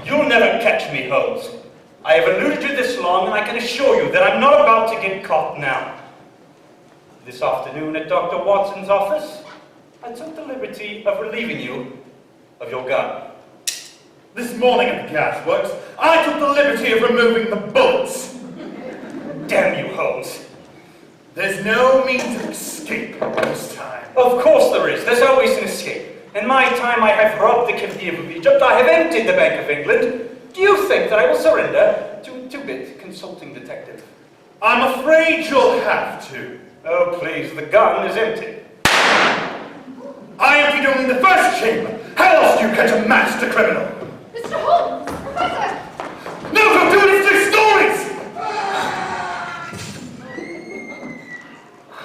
You'll never catch me, Holmes. I have eluded you this long, and I can assure you that I'm not about to get caught now. This afternoon at Dr. Watson's office, I took the liberty of relieving you of your gun. This morning at the gasworks, I took the liberty of removing the bullets. Damn you, Holmes. There's no means of escape this time. Of course there is. There's always an escape. In my time, I have robbed the cathedral of Egypt. I have emptied the Bank of England. Do you think that I will surrender to a two-bit consulting detective? I'm afraid you'll have to. Oh, please, the gun is empty. I emptied only the first chamber. How else do you catch a master criminal? Mr. Holmes! Professor! No, don't do it! It's their stories!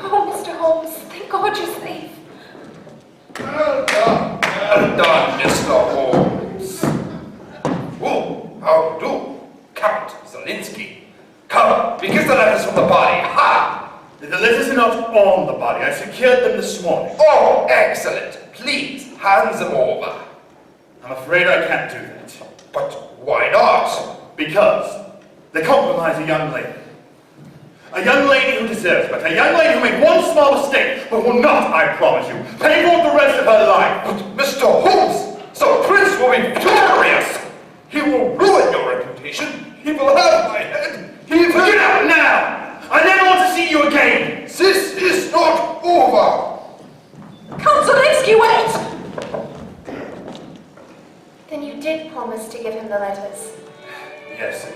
Oh, Mr. Holmes, thank God you're safe. Well done, Mr. Holmes. Oh, how do, Count Zelinsky. Come, we get the letters from the body. Ha! The letters are not on the body. I secured them this morning. Oh, excellent. Please, hand them over. I'm afraid I can't do that. But why not? Because they compromise a young lady. A young lady who deserves better. A young lady who made one small mistake, but will not, I promise you, pay for it the rest of her life. But Mr. Holmes, the prince will be furious. He will ruin your reputation. He will have my head. He will... Get out now! I never want to see you again! This is not over. Count Zelinsky, wait! Then you did promise to give him the letters. Yes.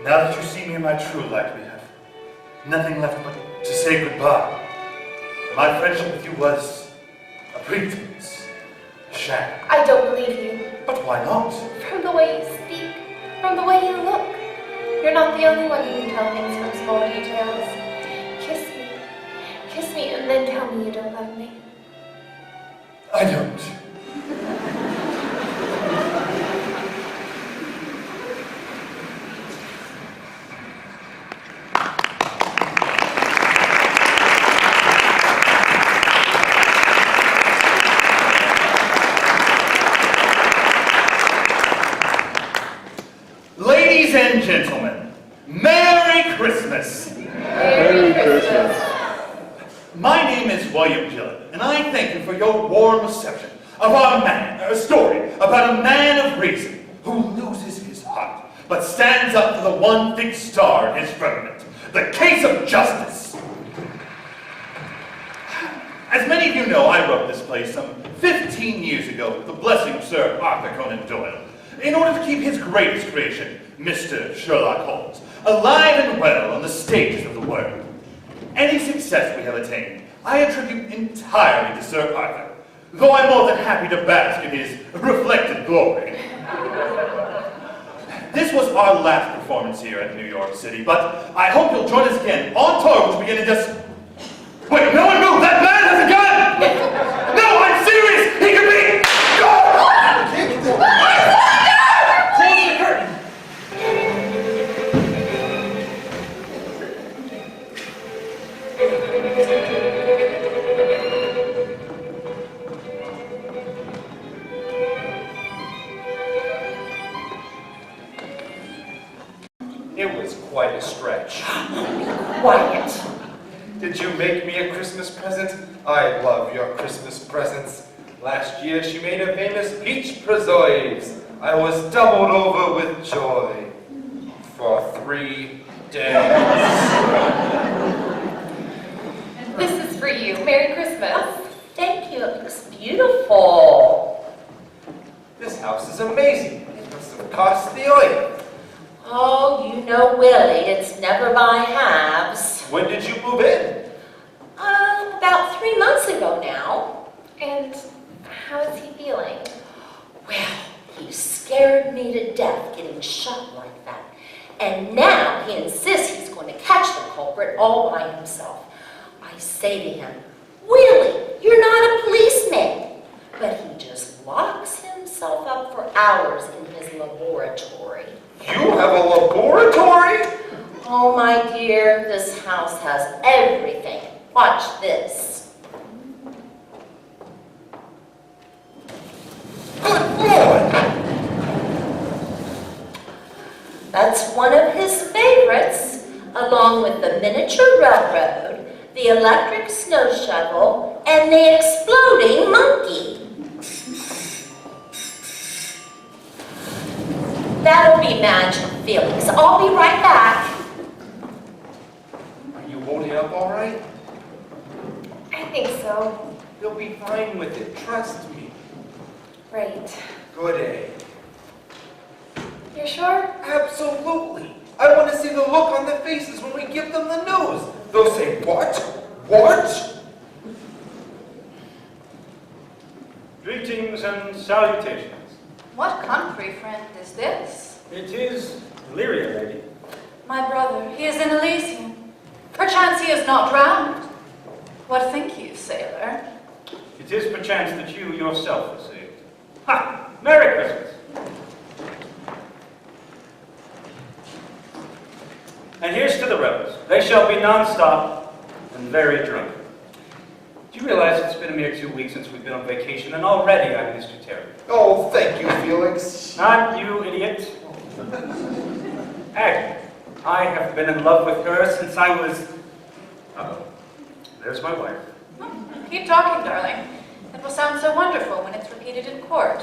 Now that you see me in my true light, we have nothing left but to say goodbye. My friendship with you was a pretense, a sham. I don't believe you. But why not? From the way you speak, from the way you look. You're not the only one who can tell things from small details. Kiss me, and then tell me you don't love me. I don't. Ladies and gentlemen, Merry Christmas! Merry Christmas. My name is William Gillette, and I thank you for your warm reception of our a story about a man of reason who loses his heart, but stands up for the one fixed star in his firmament, the case of justice. As many of you know, I wrote this play some 15 years ago with the blessing of Sir Arthur Conan Doyle, in order to keep his greatest creation, Mr. Sherlock Holmes, alive and well on the stages of the world. Any success we have attained, I attribute entirely to Sir Arthur, though I'm more than happy to bask in his reflected glory. this was our last performance here at New York City, but I hope you'll join us again on tour, which will begin in just... Wait, no one move! That man has a gun! No, I'm serious! He could be... Close the curtain! It was quite a stretch. Quiet. Did you make me a Christmas present? I love your Christmas presents. Last year she made a famous peach preserves. I was doubled over with joy for 3 days. This is for you. Merry Christmas. Thank you. It looks beautiful. This house is amazing. It must have cost the oil. Oh, you know Willie. It's never by halves. When did you move in? About 3 months ago now. And how is he feeling? Well, he scared me to death getting shot like that. And now he insists he's going to catch the culprit all by himself. I say to him, Willie, you're not a policeman. But he just locks himself up for hours in his laboratory. You have a laboratory? Oh, my dear, this house has everything. Watch this. Good Lord! That's one of his favorites, along with the miniature railroad, the electric snow shovel, and the exploding monkey. That'll be magic, Felix. I'll be right back. Are you holding up all right? I think so. You'll be fine with it, trust me. Right. Good day. You're sure? Absolutely. I want to see the look on their faces when we give them the news. They'll say, what? What? Greetings and salutations. What country, friend, is this? It is Illyria, lady. My brother, he is in Elysium. Perchance he is not drowned. What think you, sailor? It is perchance that you yourself are saved. Ha! Merry Christmas! And here's to the rebels. They shall be non-stop and very drunk. Do you realize it's been a mere 2 weeks since we've been on vacation, and already I missed you terribly? Oh, thank you, Felix. Not you, idiot. Aggie, I have been in love with her since I was... Uh-oh. There's my wife. Keep talking, darling. It will sound so wonderful when it's repeated in court.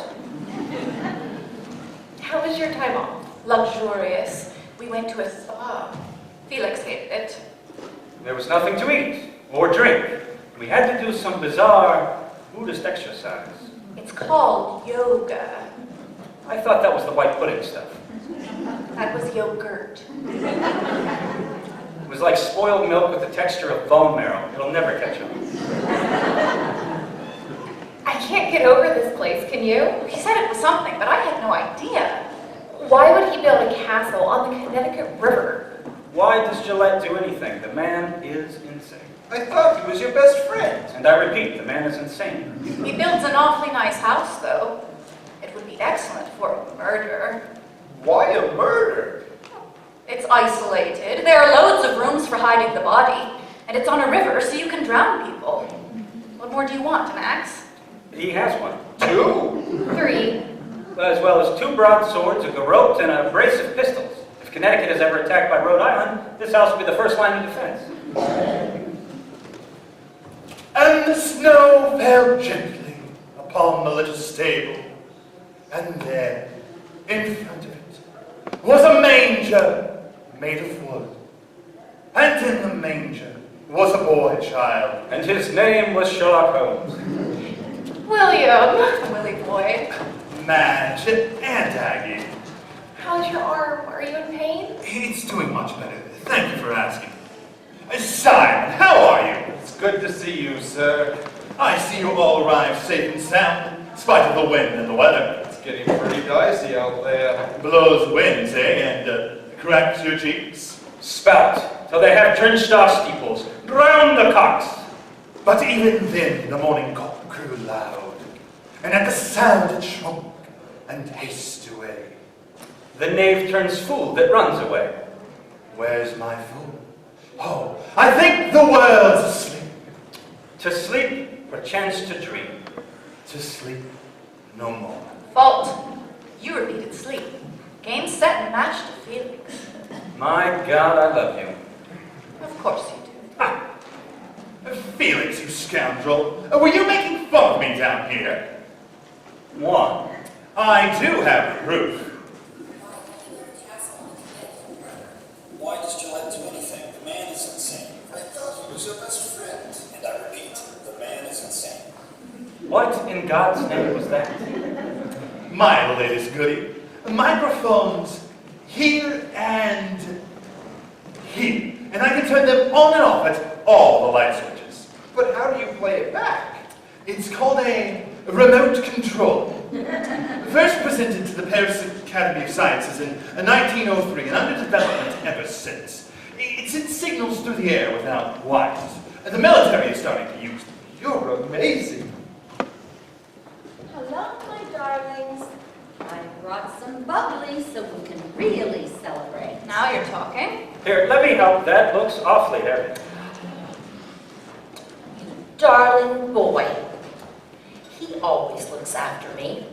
How was your time off? Luxurious. We went to a spa. Felix hated it. There was nothing to eat or drink. We had to do some bizarre Buddhist exercise. It's called yoga. I thought that was the white pudding stuff. That was yogurt. It was like spoiled milk with the texture of bone marrow. It'll never catch up. I can't get over this place, can you? He said it was something, but I had no idea. Why would he build a castle on the Connecticut River? Why does Gillette do anything? The man is insane. I thought he was your best friend. And I repeat, the man is insane. He builds an awfully nice house, though. It would be excellent for murder. Why a murder? It's isolated. There are loads of rooms for hiding the body. And it's on a river, so you can drown people. What more do you want, an axe? He has one. 2? 3. As well as 2 broadswords, a garrote, and a brace of pistols. If Connecticut is ever attacked by Rhode Island, this house will be the first line of defense. And the snow fell gently upon the little stable. And there, in front of it, was a manger made of wood. And in the manger was a boy child. And his name was Sherlock Holmes. William! Willie boy. Madge and Aggie. How's your arm? Are you in pain? It's doing much better. Thank you for asking. Simon, how are you? It's good to see you, sir. I see you all arrived safe and sound, in spite of the wind and the weather. It's getting pretty dicey out there. Blows winds, eh? And cracks your cheeks. Spout, till they have drenched our steeples. Drown the cocks. But even then the morning cock grew loud, and at the sound it shrunk and hasted away. The knave turns fool that runs away. Where's my fool? Oh, I think the world's asleep. To sleep, perchance to dream. To sleep no more. Fault. You repeated sleep. Game set and match to Felix. My God, I love you. Of course you do. Ah, Felix, you scoundrel. Were you making fun of me down here? One. I do have proof. Why does Gillette do anything? The man is insane. I thought he was your best friend. And I repeat, the man is insane. What in God's name was that? My latest goodie. Microphones here and here. And I can turn them on and off at all the light switches. But how do you play it back? It's called a remote control. First presented to the Paris Academy of Sciences in 1903 and under development ever since. It sends signals through the air without wires. And the military is starting to use them. You're amazing. Hello, my darlings. I brought some bubbly so we can really celebrate. Now you're talking. Here, let me help. That looks awfully heavy. Darling boy. He always looks after me.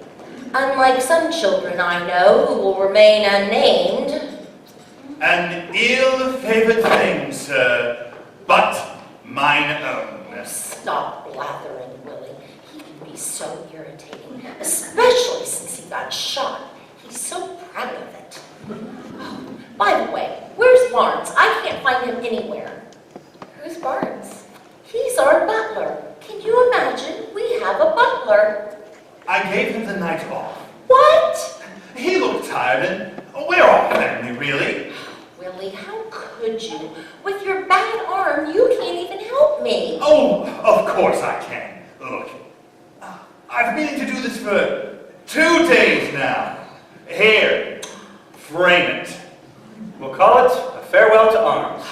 Unlike some children I know who will remain unnamed. An ill-favored thing, sir, but mine own. Stop blathering, Willie. He can be so irritating, especially since he got shot. He's so proud of it. Oh, by the way, where's Barnes? I can't find him anywhere. Who's Barnes? He's our butler. Can you imagine? We have a butler. I gave him the night off. What? He looked tired, and we're all family, really. Willie, how could you? With your bad arm, you can't even help me. Oh, of course I can. Look, I've been meaning to do this for 2 days now. Here, frame it. We'll call it a farewell to arms.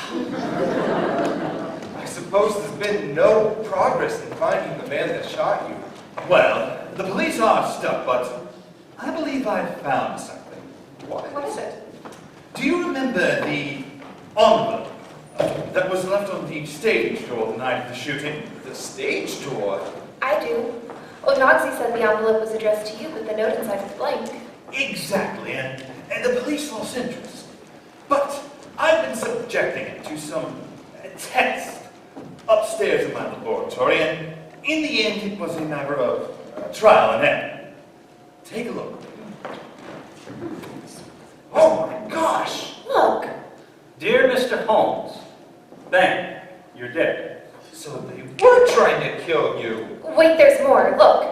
I suppose there's been no progress in finding the man that shot you. Well, the police are stuck, but I believe I've found something. What is it? Do you remember the envelope that was left on the stage door the night of the shooting? The stage door? I do. Onaxi said the envelope was addressed to you, but the note inside was blank. Exactly, and the police lost interest. But I've been subjecting it to some tests upstairs in my laboratory, and in the end it was a matter of trial and error. Take a look. Oh my gosh! Look, Dear Mr. Holmes, bang, you're dead. So they were trying to kill you. Wait, there's more. Look.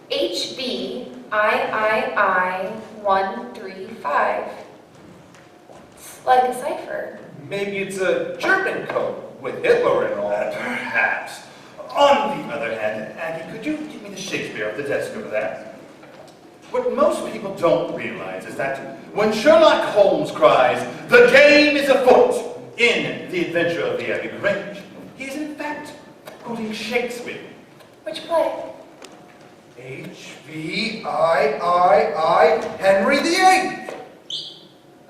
HBIII135. It's like a cipher. Maybe it's a German code with Hitler and all. Perhaps. On the other hand, Aggie, could you give me the Shakespeare off the desk over there? What most people don't realize is that when Sherlock Holmes cries, "The game is afoot," in The Adventure of the Abbey Grange, he is in fact quoting Shakespeare. Which play? HBIII Henry VIII.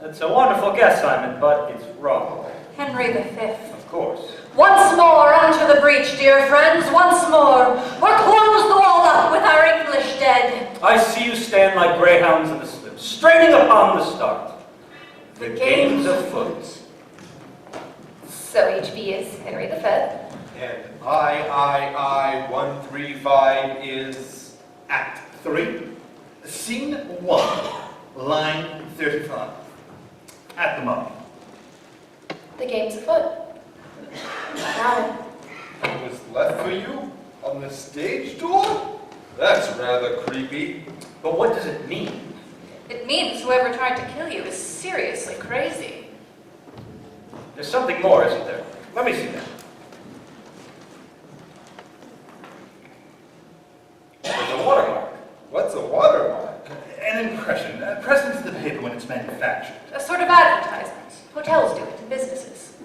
That's a wonderful guess, Simon, but it's wrong. Henry V. Of course. Once more onto the breach, dear friends, once more. Or close the wall up with our English dead. I see you stand like greyhounds in the slips, straining upon the start. The game's afoot. So HB is Henry V. And III135 is Act 3, Scene 1, line 35. At the moment. The game's afoot. Got it. what was left for you on the stage door? That's rather creepy. But what does it mean? It means whoever tried to kill you is seriously crazy. There's something more, isn't there? Let me see that. There's a watermark. What's a watermark? manufactured. A sort of advertisement. Hotels do it, and businesses.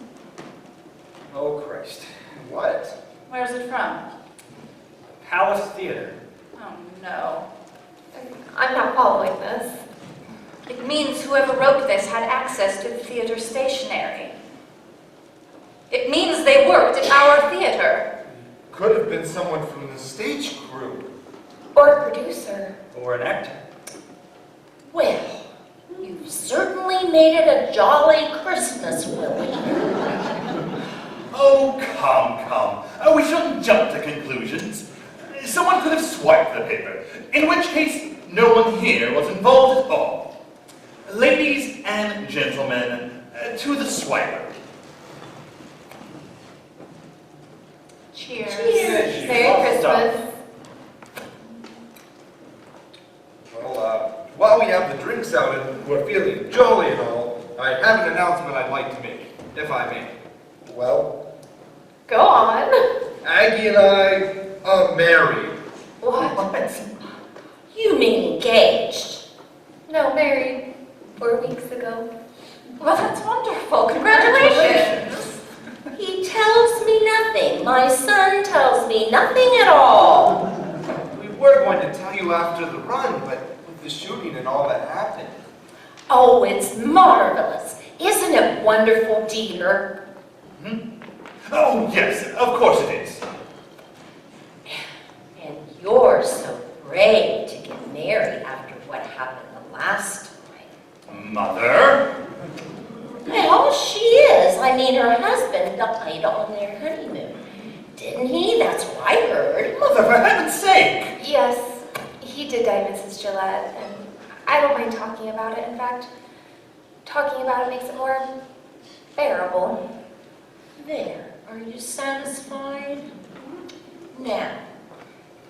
Oh, Christ. What? Where's it from? Palace Theater. Oh, no. I'm not following this. It means whoever wrote this had access to the theater stationery. It means they worked at our theater. Could have been someone from the stage crew. Or a producer. Or an actor. Well, you've certainly made it a jolly Christmas, Willie. Oh, come. We shouldn't jump to conclusions. Someone could have swiped the paper, in which case no one here was involved at all. Ladies and gentlemen, to the swiper. Cheers. Cheers. Merry Christmas. Well, while we have the drinks out and we're feeling jolly and all, I have an announcement I'd like to make, if I may. Well, Go on. Aggie and I are married. What? You mean engaged? No, married 4 weeks ago. Well, that's wonderful. Congratulations. He tells me nothing. My son tells me nothing at all. We were going to tell you after the run, but with the shooting and all that happened. Oh, it's marvelous. Isn't it wonderful, dear? Oh, yes, of course it is. And you're so brave to get married after what happened the last time. Mother? Well, she is. I mean, her husband died on their honeymoon. Didn't he? That's what I heard. Mother, for heaven's sake! Yes, he did die, Mrs. Gillette, and I don't mind talking about it. In fact, talking about it makes it more bearable. There. Are you satisfied? Now,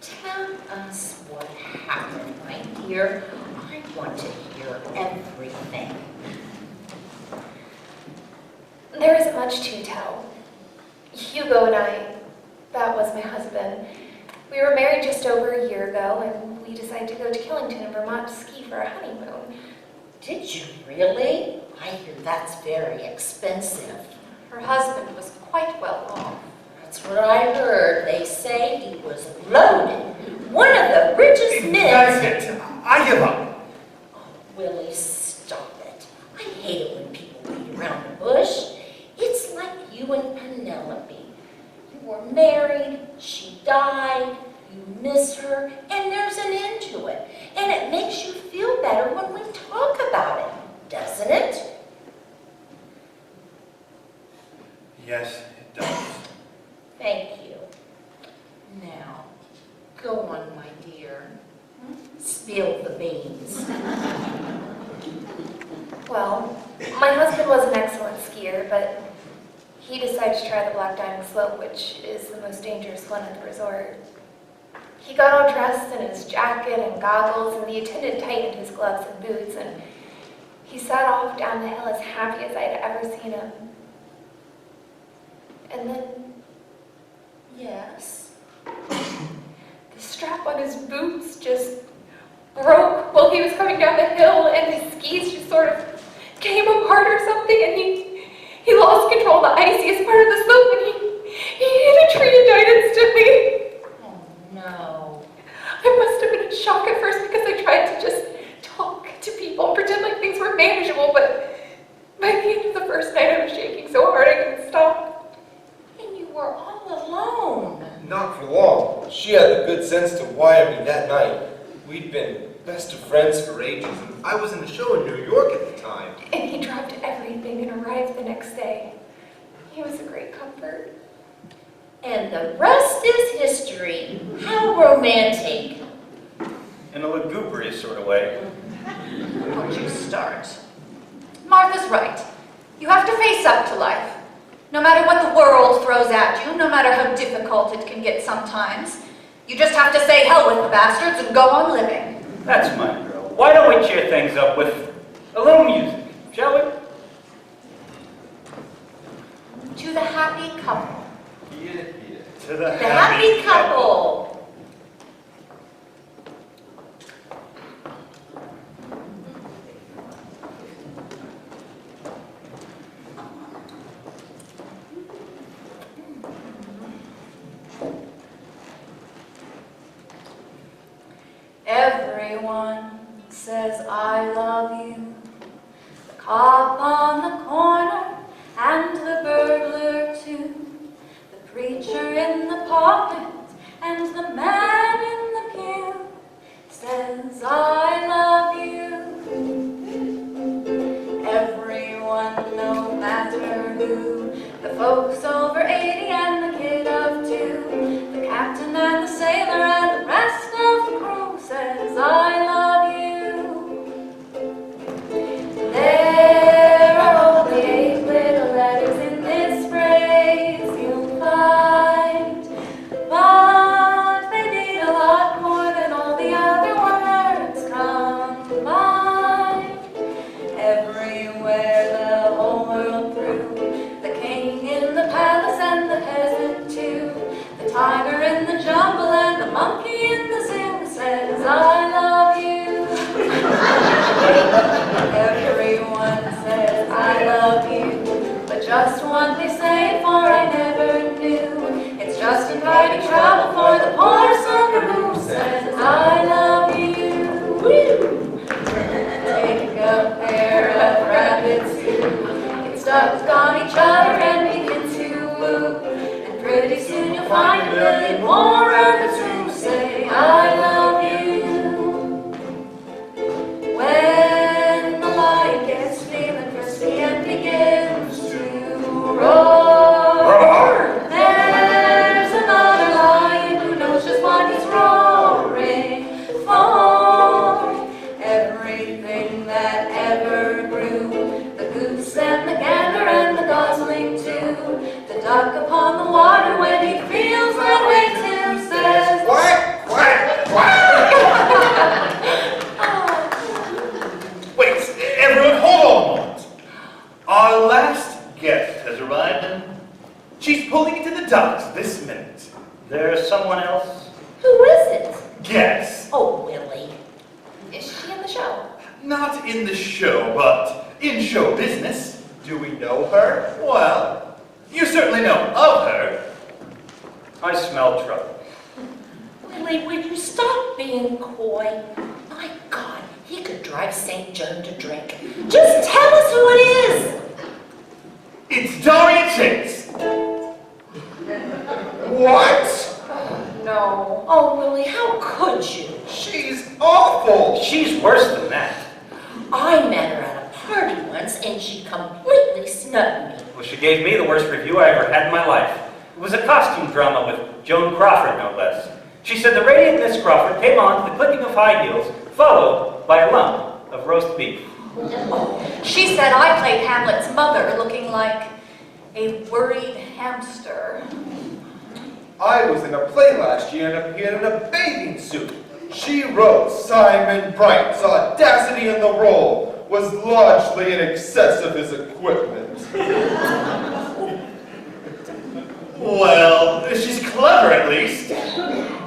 tell us what happened, my dear. I want to hear everything. There isn't much to tell. Hugo and I, that was my husband, we were married just over a year ago, and we decided to go to Killington in Vermont to ski for a honeymoon. Did you really? I hear that's very expensive. Her husband was quite well off. That's what I heard. They say he was loaded. One of the richest men. That's it. I give up. Oh, Willie, stop it. I hate it when people beat around the bush. It's like you and Penelope. You were married, she died, you miss her, and there's an end to it. And it makes you feel better when we talk about it, doesn't it? Yes, it does. Thank you. Now, go on, my dear. Spill the beans. Well, my husband was an excellent skier, but he decided to try the Black Diamond Slope, which is the most dangerous one at the resort. He got all dressed in his jacket and goggles, and the attendant tightened his gloves and boots, and he set off down the hill as happy as I'd ever seen him. And then, Yes. the strap on his boots just broke while he was coming down the hill, and his skis just sort of came apart or something, and he lost control of the iciest part of the slope, and he hit a tree and died instantly. Oh, no. I must have been in shock at first because I tried to just talk to people and pretend like things were manageable, but by the end of the first night I was shaking so hard I couldn't stop. And you were all alone. Not for long. She had the good sense to wire me that night. We'd been best of friends for ages, and I was in a show in New York at the time. And he dropped everything and arrived the next day. He was a great comfort. And the rest is history. How romantic. In a lugubrious sort of way. Don't you start. Martha's right. You have to face up to life. No matter what the world throws at you, no matter how difficult it can get sometimes, you just have to say hell with the bastards and go on living. That's my girl. Why don't we cheer things up with a little music, shall we? To the happy couple. To The happy couple. Everyone says I love you. The cop on the corner and the burglar too. The preacher in the pulpit and the man in the pew says I love you. Everyone, no matter who, the folks over 80 and the kid of 2, the captain and the sailor and the rest of the crew says I love you. There are only 8 little letters in this phrase you'll find, but they mean a lot more than all the other words combined. Everywhere, the whole world through, the king in the palace and the peasant too, the tiger in the jungle and the monkey in the zoo says I love you. Everyone says I love you, but just one they say, for I never knew. It's just inviting trouble for the poor sucker who says I love you. Take a pair of rabbits who get stuck on each other and begin to woo, and pretty soon you'll find a million more rabbits who say I love you. When the lion gets feeling frisky and begins to roar, there's another lion who knows just what he's roaring for. Everything that ever grew, the goose and the gander and the gosling too, the duck upon the water when he feels that way too says Quack, quack, quack. Wait, everyone, hold on a moment. Our last guest has arrived and she's pulling into the docks this minute. There's someone else? Who is it? Guess. Oh, Willie. Is she in the show? Not in the show, but in show business. Do we know her? Well, you certainly know of her. I smell trouble. Willie, would you stop being coy? My God, he could drive St. John to drink. Just tell us who it is. It's Daria Chase. What? No. Oh, Willie, how could you? She's awful. She's worse than that. I met her at a party once and she completely snubbed me. Well, she gave me the worst review I ever had in my life. It was a costume drama with Joan Crawford, no less. She said the radiant Miss Crawford came on to the clicking of high heels, followed by a lump of roast beef. She said I played Hamlet's mother, looking like a worried hamster. I was in a play last year and appeared in a bathing suit. She wrote Simon Bright's audacity in the role was largely in excess of his equipment. Well, she's clever at least.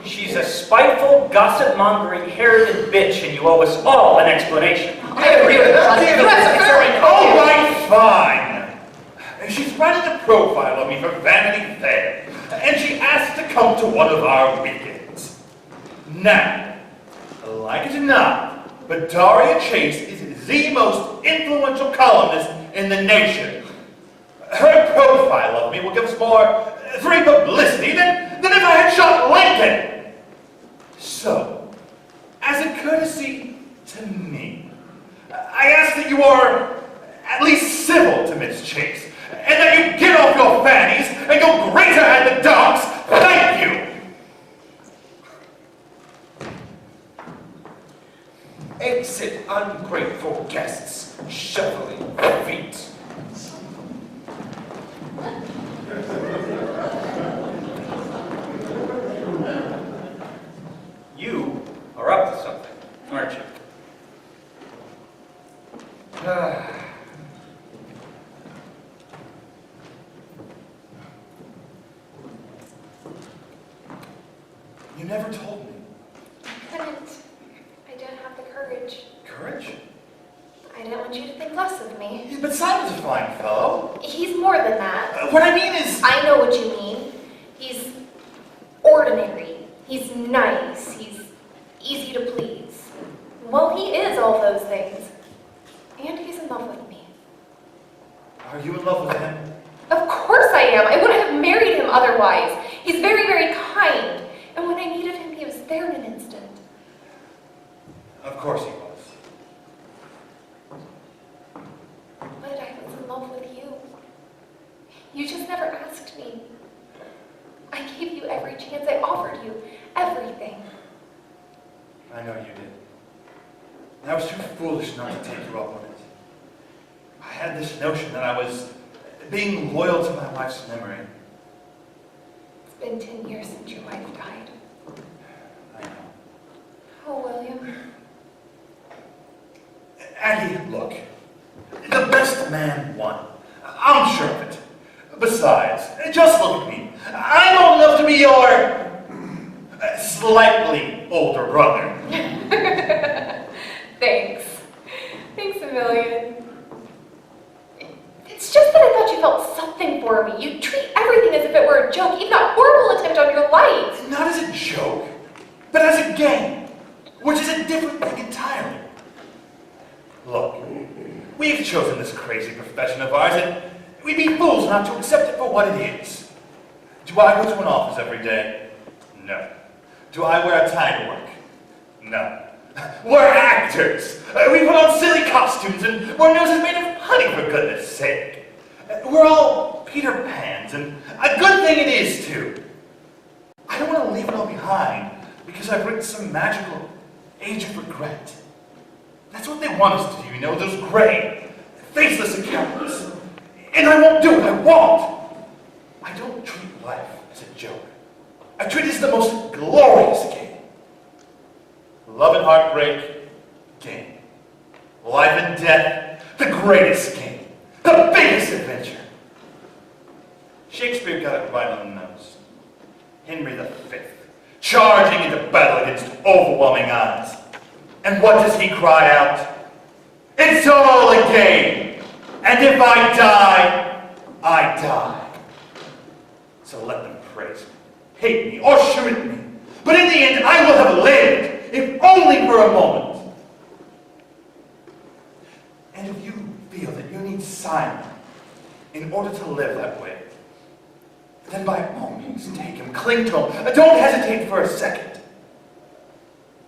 She's a spiteful, gossip-mongering, heralded bitch, and you owe us all an explanation. I agree with her. All right, fine. She's writing a profile of me for Vanity Fair, and she asked to come to one of our weekends. Now, like it or not, but Daria Chase is the most influential columnist in the nation. Her profile of me will give us more free publicity than if I had shot Lincoln. So, as a courtesy to me, I ask that you are at least civil to Miss Chase, and that you get off your fannies and go greater at the docks. Thank you. Exit, ungrateful guests, shuffling feet. You are up to something, aren't you? You never told me. I couldn't. I don't have the courage. Courage? I didn't want you to think less of me. Yeah, but Simon's a fine fellow. He's more than that. What I mean is... I know what you mean. He's ordinary. He's nice. He's easy to please. Well, he is all those things. And he's in love with me. Are you in love with him? Of course I am. I wouldn't have married him otherwise. He's very, very kind. And when I needed him, he was there in an instant. Of course he was. But I was in love with you. You just never asked me. I gave you every chance. I offered you everything. I know you did. And I was too foolish not to take you up on it. I had this notion that I was being loyal to my wife's memory. It's been 10 years since your wife died. I know. Oh, William. Aggie, look. The best man won. I'm sure of it. Besides, just look at me. I'm old enough to be your slightly older brother. Thanks. Thanks a million. It's just that I thought you felt something for me. You treat everything as if it were a joke, even that horrible attempt on your life. Not as a joke, but as a game, which is a different thing entirely. Look, we've chosen this crazy profession of ours, and we'd be fools not to accept it for what it is. Do I go to an office every day? No. Do I wear a tie to work? No. We're actors. We put on silly costumes and wear noses made of honey, for goodness sake. We're all Peter Pans, and a good thing it is, too. I don't want to leave it all behind because I've written some magical age of regret. That's what they want us to do, you know, those gray, faceless accountants. And I won't do it, I won't. I don't treat life as a joke. I treat it as the most glorious game. Love and heartbreak, game. Life and death, the greatest game. The biggest adventure. Shakespeare got it right on the nose. Henry V, charging into battle against overwhelming odds. And what does he cry out? It's all a game. And if I die, I die. So let them praise me, hate me, or shoot at me. But in the end, I will have lived, if only for a moment. And if you feel that you need Simon in order to live that way, then by all means take him, cling to him. Don't hesitate for a second.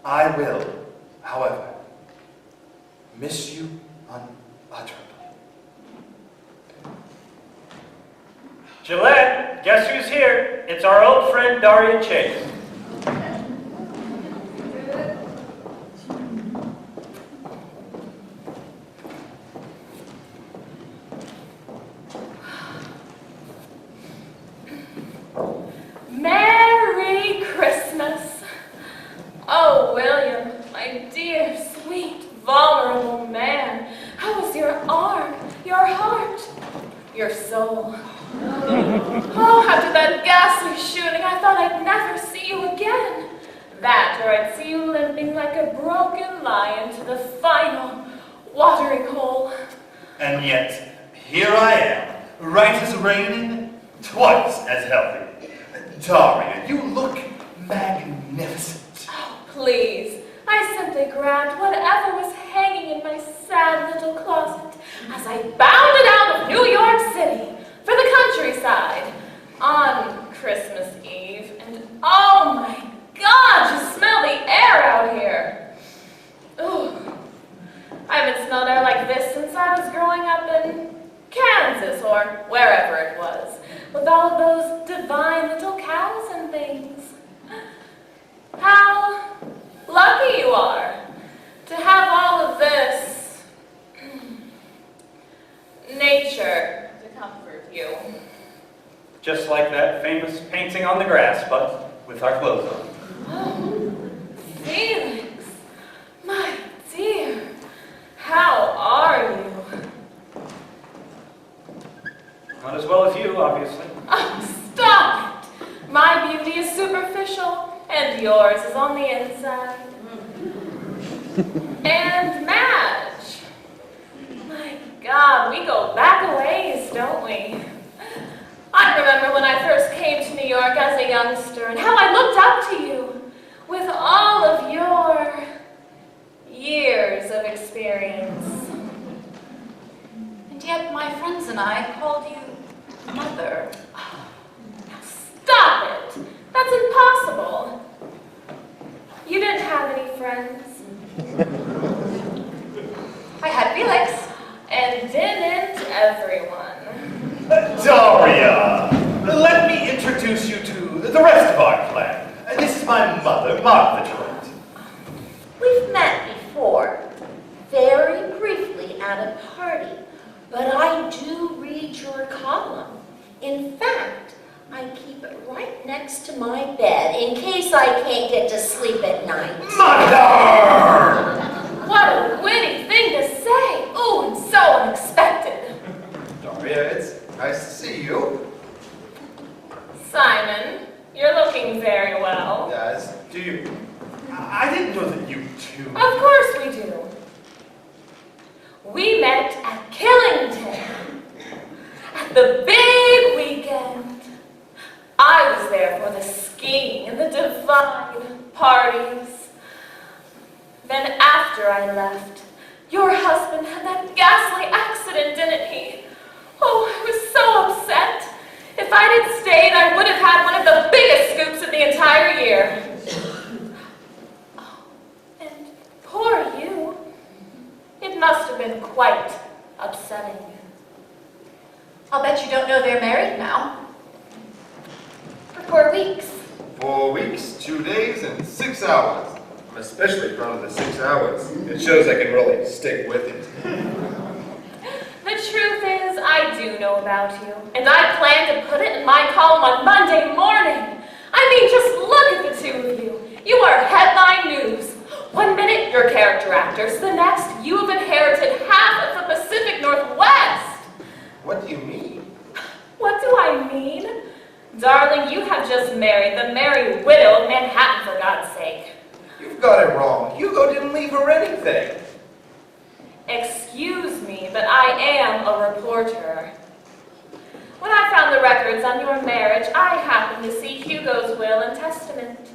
I will, however, miss you unutterably. Gillette, guess who's here? It's our old friend Dorian Chase. Merry Christmas. Oh, William, my dear, sweet, vulnerable man. How is your arm, your heart, your soul? Oh, after that ghastly shooting, I thought I'd never see you again. That, or I'd see you limping like a broken lion to the final watering hole. And yet, here I am, right as rain, twice as healthy. Daria, you look magnificent. Oh, please. I simply grabbed whatever was hanging in my sad little closet as I bounded out of New York City for the countryside on Christmas Eve. And oh my God, you smell the air out here. Ooh, I haven't smelled air like this since I was growing up in Kansas or wherever it was, with all of those divine little cows and things. How lucky you are to have all of this nature to comfort you. Just like that famous painting on the grass, but with our clothes on. Oh, Felix, my dear, how are you? Not as well as you, obviously. Oh, stop it! My beauty is superficial, and yours is on the inside. And Madge, my God, we go back a ways, don't we? I remember when I first came to New York as a youngster, and how I looked up to you with all of your of experience. And yet my friends and I called you Mother. Now stop it! That's impossible. You didn't have any friends. I had Felix. And didn't everyone? Daria, let me introduce you to the rest of our clan. This is my mother, Martha Gillette. We've met before, very briefly at a party, but I do read your column. In fact, I keep it right next to my bed in case I can't get to sleep at night. Mother! What a witty thing to say! Oh, and so unexpected. Daria, it's nice to see you. Simon, you're looking very well. As do you. I didn't know that you two... Of course we do. We met at Killington. At the big weekend. I was there for the skiing and the divine parties. Then after I left, your husband had that ghastly accident, didn't he? Oh, I was so upset. If I'd had stayed, I would have had one of the biggest scoops of the entire year. Oh, and poor you. It must have been quite upsetting. I'll bet you don't know they're married now. For 4 weeks. 4 weeks, 2 days, and 6 hours. I'm especially proud of the 6 hours. It shows I can really stick with it. The truth is, I do know about you, and I plan to put it in my column on Monday morning. I mean, just look at the two of you. You are headline news. 1 minute, you're character actors. The next, you have inherited half of the Pacific Northwest. What do you mean? What do I mean? Darling, you have just married the merry widow of Manhattan, for God's sake. You've got it wrong. Hugo didn't leave her anything. Excuse me, but I am a reporter. When I found the records on your marriage, I happened to see Hugo's will and testament.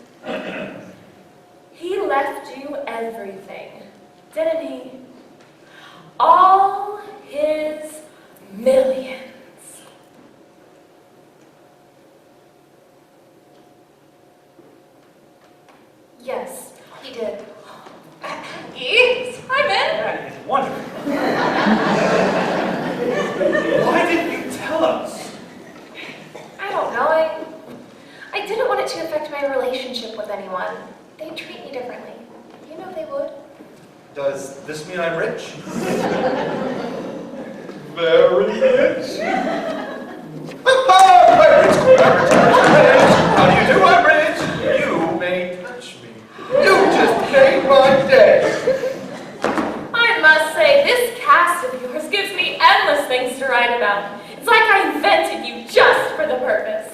He left you everything, didn't he? All his millions. Yes, he did. Yes, I'm in. That is wonderful. Why didn't you tell us? I don't know. I didn't want it to affect my relationship with anyone. They treat me differently. You know they would. Does this mean I'm rich? Very rich. I'm rich. How do you do? I'm rich. You may touch me. You just made my day. I must say, this cast of yours gives me endless things to write about. It's like I invented you just for the purpose.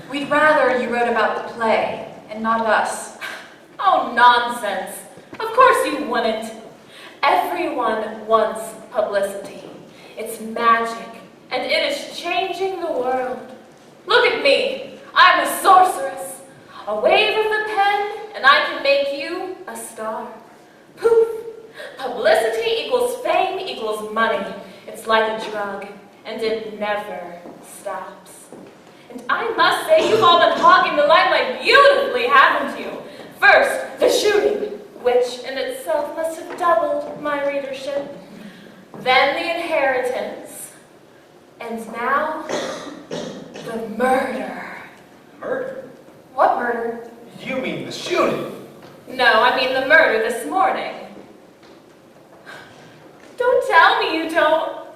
We'd rather you wrote about the play and not us. Oh, nonsense. Of course you wouldn't. Everyone wants publicity. It's magic, and it is changing the world. Look at me. I'm a sorceress. A wave of the pen, and I can make you a star. Poof! Publicity equals fame equals money. It's like a drug, and it never stops. And I must say, you've all been hogging the limelight beautifully, haven't you? First, the shooting, which in itself must have doubled my readership. Then the inheritance. And now, the murder. Murder? What murder? You mean the shooting? No, I mean the murder this morning. Don't tell me you don't.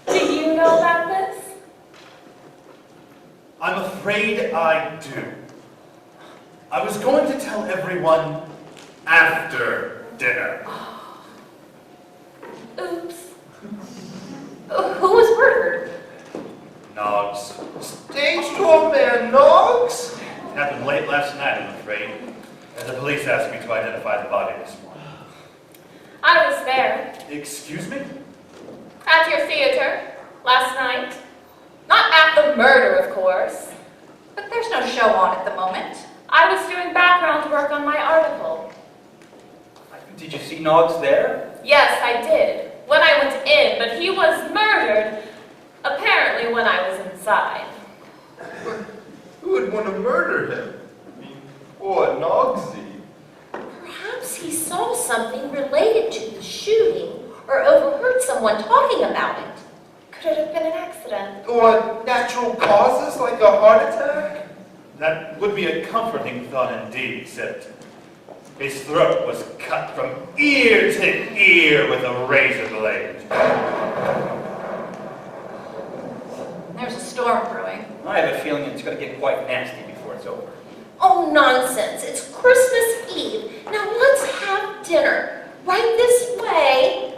Do you know about this? I'm afraid I do. I was going to tell everyone after dinner. Oops. Who was murdered? Noggs. Stage door man Noggs? It happened late last night, I'm afraid. And the police asked me to identify the body this morning. I was there. Excuse me? At your theater. Last night. Not at the murder, of course. But there's no show on at the moment. I was doing background work on my article. I've been Did you see Noggs there? Yes, I did. When I went in, but he was murdered, apparently when I was inside. Who would want to murder him? I mean, poor Nogsy. Perhaps he saw something related to the shooting or overheard someone talking about it. Could it have been an accident? Or natural causes like a heart attack? That would be a comforting thought indeed, except his throat was cut from ear to ear with a razor blade. There's a storm brewing. I have a feeling it's going to get quite nasty before it's over. Oh, nonsense. It's Christmas Eve. Now let's have dinner. Right this way.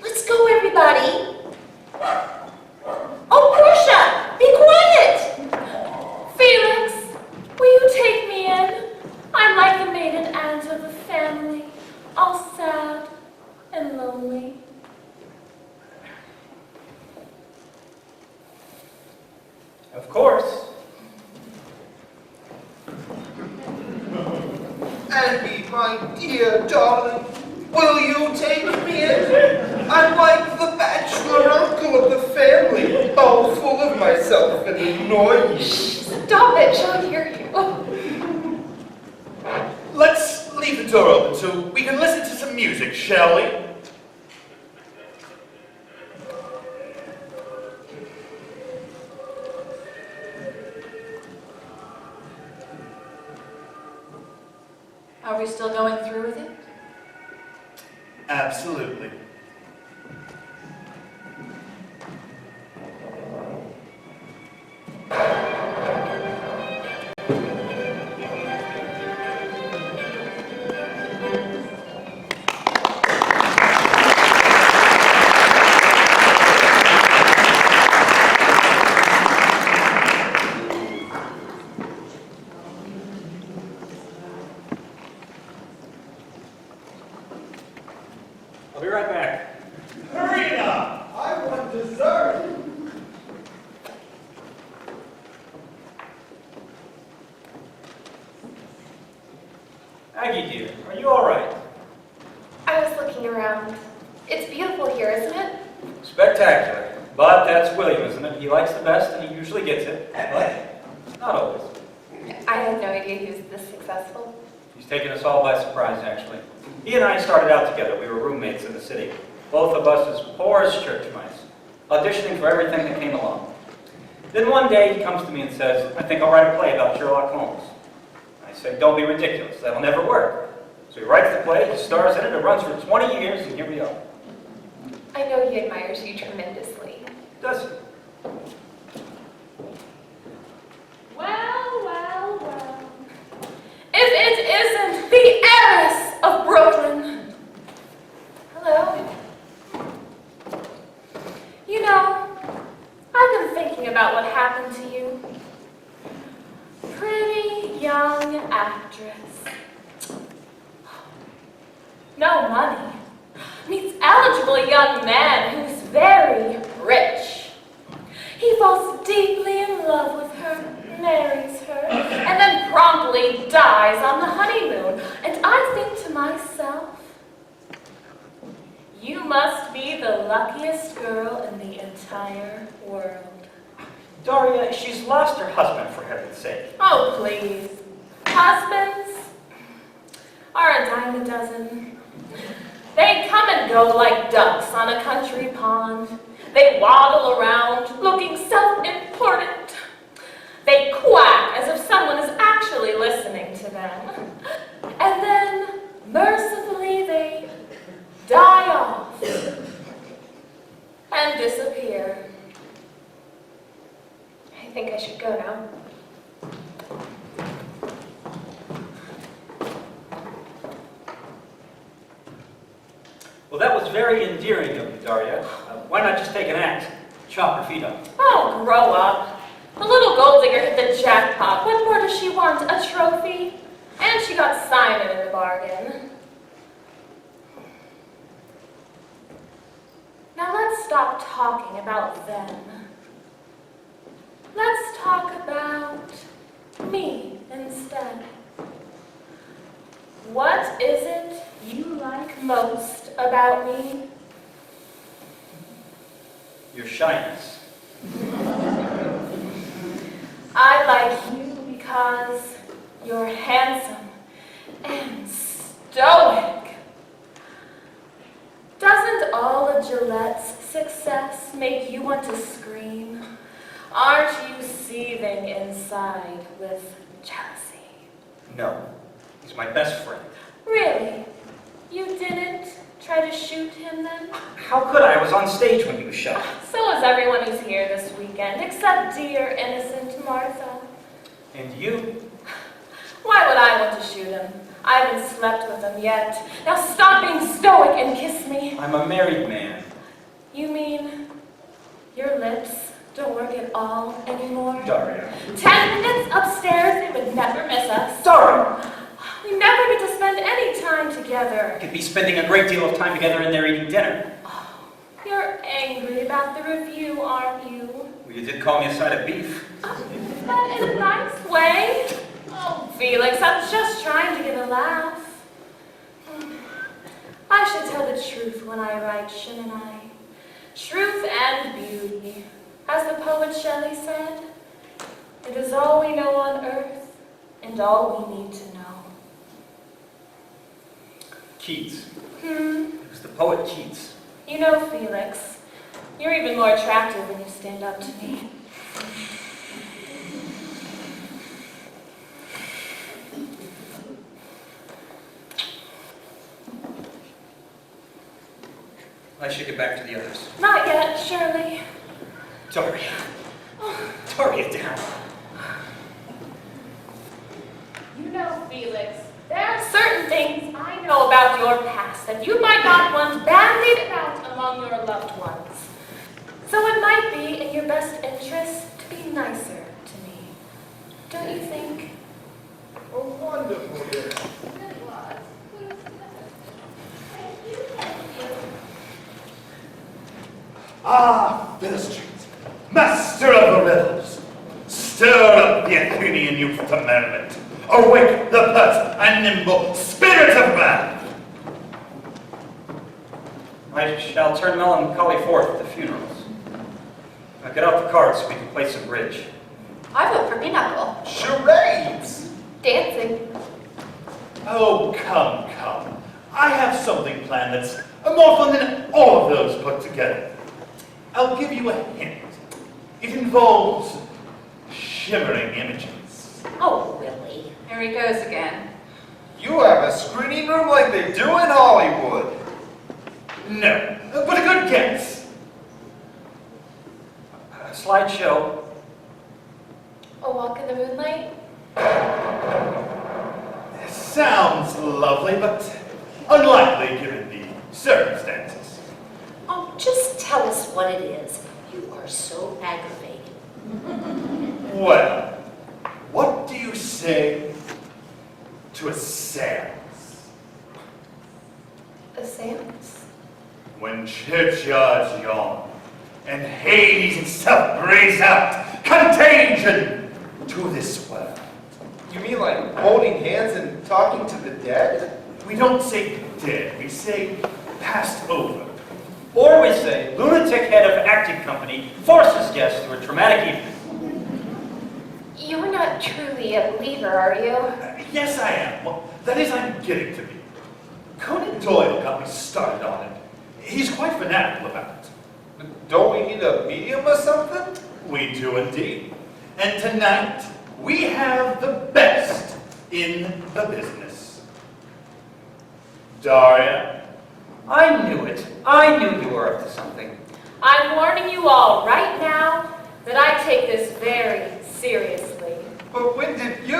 Let's go, everybody. Oh, Portia, be quiet. Felix, will you take me in? I'm like the maiden aunt of the family, all sad and lonely. Of course. Andy, my dear darling, will you take me in? I'm like the bachelor uncle of the family, all full of myself and annoying. Stop it, she'll hear you. Let's leave the door open so we can listen to some music, shall we? Are we still going through with it? Absolutely. I'll be right back. Hurry up! I want dessert. Aggie, dear, are you all right? I was looking around. It's beautiful here, isn't it? Spectacular. But that's William, isn't it? He likes the best, and he usually gets it. But not always. I had no idea he was this successful. He's taken us all by surprise, actually. He and I started out together. We were roommates in the city. Both of us as poor as church mice, auditioning for everything that came along. Then one day he comes to me and says, I think I'll write a play about Sherlock Holmes. I say, don't be ridiculous. That'll never work. So he writes the play, he stars in it, it runs for 20 years, and here we are. I know he admires you tremendously. Does he? Well, well, well. If it isn't the heiress of Brooklyn. Hello. You know, I've been thinking about what happened to you. Pretty young actress. No money. Meets eligible young man who's very rich. He falls deeply in love with her, marries her, and then promptly dies on the honeymoon. And I think to myself, you must be the luckiest girl in the entire world. Daria, she's lost her husband, for heaven's sake. Oh, please. Husbands are a dime a dozen. They come and go like ducks on a country pond. They waddle around looking self-important. They quack as if someone is actually listening to them. And then, mercifully, they die off and disappear. I think I should go now. Well, that was very endearing of you, Daria. Why not just take an axe, chop her feet off? Oh, grow up. The little gold digger hit the jackpot. What more does she want? A trophy? And she got Simon in the bargain. Now let's stop talking about them. Let's talk about me instead. What is it you like most about me? Your shyness. I like you because you're handsome and stoic. Doesn't all of Gillette's success make you want to scream? Aren't you seething inside with jealousy? No, he's my best friend. Really? You didn't try to shoot him then? How could I? I was on stage when he was shot. So was everyone who's here this weekend, except dear innocent Martha. And you? Why would I want to shoot him? I haven't slept with him yet. Now stop being stoic and kiss me. I'm a married man. You mean your lips don't work at all anymore? Daria. 10 minutes upstairs, they would never miss us. Daria! We never get to spend any time together. We could be spending a great deal of time together in there eating dinner. You're angry about the review, aren't you? Well, you did call me a side of beef. But in a nice way. Oh, Felix, I'm just trying to get a laugh. I should tell the truth when I write, shouldn't I? Truth and beauty. As the poet Shelley said, it is all we know on earth and all we need to know. Keats. It was the poet Keats. You know, Felix, you're even more attractive when you stand up to me. I should get back to the others. Not yet, Shirley. Daria. Daria, down. You know, Felix, there are certain things I know about your past that you might not want bandied about among your loved ones. So it might be in your best interest to be nicer to me. Don't you think? A wonderful day. Ah, Philostrates, master of the revels, stir up the Athenian youth to merriment. Awake the pert and nimble spirit of wrath. I shall turn melancholy forth at the funerals. Now get out the cards so we can play some bridge. I vote for Pinochle. Charades! Dancing. Oh, come, come. I have something planned that's more fun than all of those put together. I'll give you a hint. It involves shimmering images. Oh, really? Here he goes again. You have a screening room like they do in Hollywood. No, but a good guess. A slideshow. A walk in the moonlight. Sounds lovely, but unlikely given the circumstances. Oh, just tell us what it is. You are so aggravating. Well, what do you say to a seance? A seance. When churchyards yawn and Hades itself breathes out contagion to this world. You mean like holding hands and talking to the dead? We don't say dead, we say passed over. Or we say, lunatic head of acting company forces guests through a traumatic evening. You're not truly a believer, are you? Yes, I am. Well, that is, I'm getting to be. Conan Doyle got me started on it. He's quite fanatical about it. Don't we need a medium or something? We do indeed. And tonight, we have the best in the business. Daria. I knew it. I knew you were up to something. I'm warning you all right now that I take this very seriously. But when did you?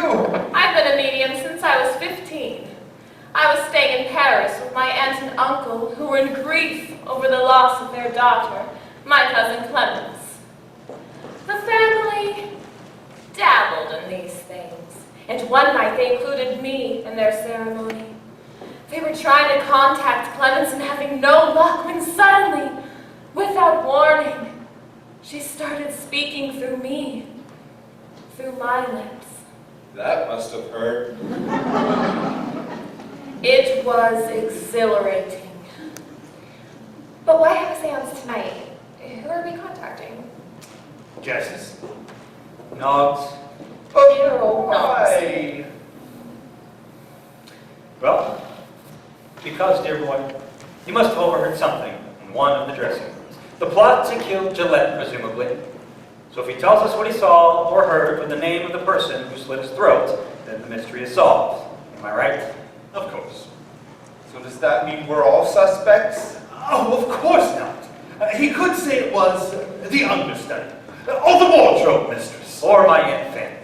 I've been a medium since I was 15. I was staying in Paris with my aunt and uncle who were in grief over the loss of their daughter, my cousin Clemens. The family dabbled in these things, and one night they included me in their ceremony. They were trying to contact Clemens and having no luck when suddenly, without warning, she started speaking through me, through my lips. That must have hurt. It was exhilarating. But why have a seance tonight? Who are we contacting? Guesses? Nods? Oh, why? Well, because, dear boy, you must have overheard something in one of the dressing rooms. The plot to kill Gillette, presumably. So if he tells us what he saw or heard with the name of the person who slit his throat, then the mystery is solved. Am I right? Of course. So does that mean we're all suspects? Oh, of course not. He could say it was the understudy. Oh, the wardrobe mistress. Or my Aunt Fanny.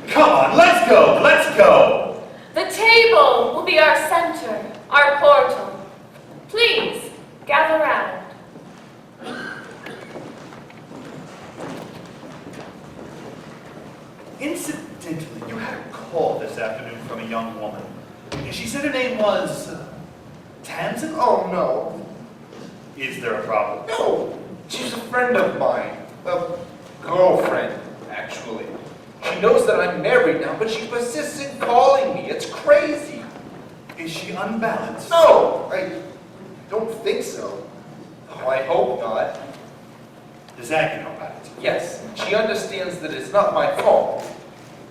Come on, let's go, let's go. The table will be our center, our portal. Please, gather round. Incidentally, you had a call this afternoon from a young woman. She said her name was Tamsin? Oh, no. Is there a problem? No. She's a friend of mine. A girlfriend, actually. She knows that I'm married now, but she persists in calling me. It's crazy. Is she unbalanced? No, I don't think so. Oh, I hope not. Does Aggie know about it? Yes, she understands that it's not my fault.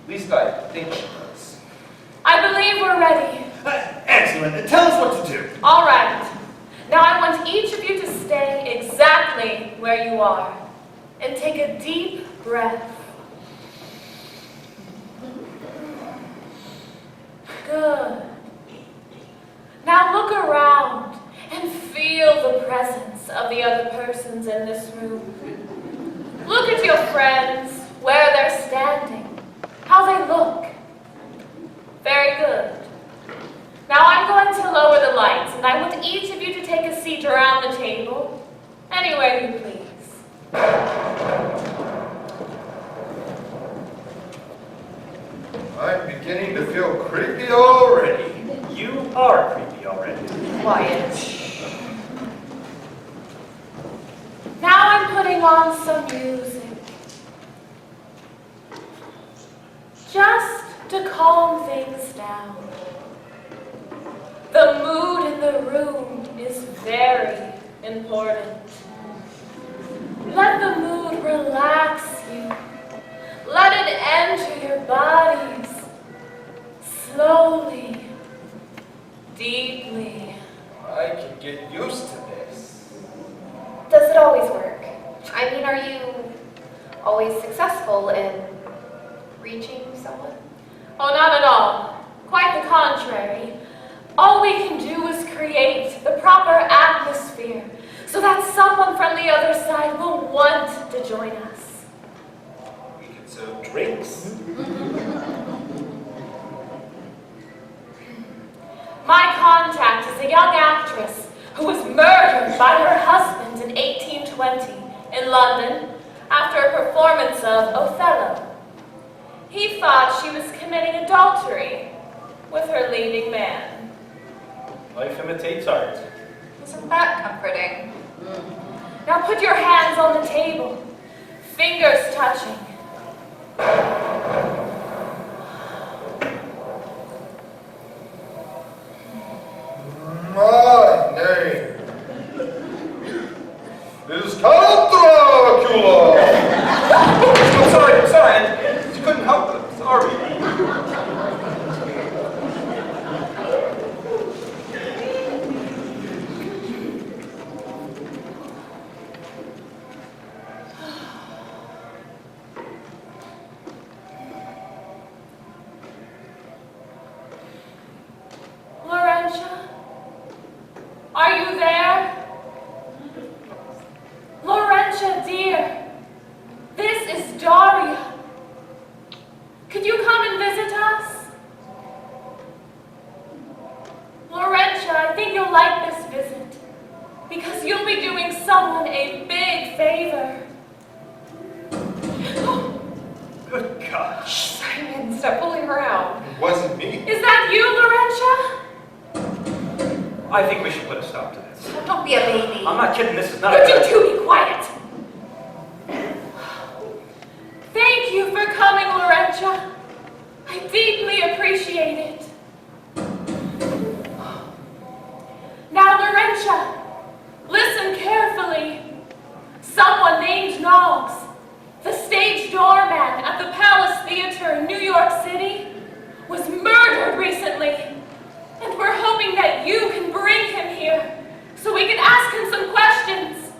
At least I think she does. I believe we're ready. Excellent. Tell us what to do. All right. Now I want each of you to stay exactly where you are and take a deep breath. Good. Now look around and feel the presence of the other persons in this room. Look at your friends, where they're standing, how they look. Very good. Now I'm going to lower the lights, and I want each of you to take a seat around the table, anywhere you please. I'm beginning to feel creepy already. You are creepy already. Quiet. Now I'm putting on some music. Just to calm things down. The mood in the room is very important. Let the mood relax you. Let it enter your bodies. Slowly. Deeply. I can get used to this. Does it always work? I mean, are you always successful in reaching someone? Oh, not at all. Quite the contrary. All we can do is create the proper atmosphere so that someone from the other side will want to join us. We can serve drinks. My contact is a young actress who was murdered by her husband in 1820 in London after a performance of Othello. He thought she was committing adultery with her leading man. Life imitates art. Isn't that comforting? Now put your hands on the table, fingers touching. My name is Count Dracula. I'm sorry. You couldn't help it. Sorry. Laurentia, are you there? Laurentia, dear, this is Daria. Could you come and visit us? Laurentia, I think you'll like this visit because you'll be doing someone a big favor. Good God. Simon, stop fooling around. It wasn't me. Is that you, Laurentia? I think we should put a stop to this. Oh, don't be a baby. I'm not kidding, this is not Could a you good... two be quiet? Thank you for coming, Laurentia. I deeply appreciate it. Laurentia, listen carefully. Someone named Noggs, the stage doorman at the Palace Theater in New York City, was murdered recently. And we're hoping that you can bring him here so we can ask him some questions.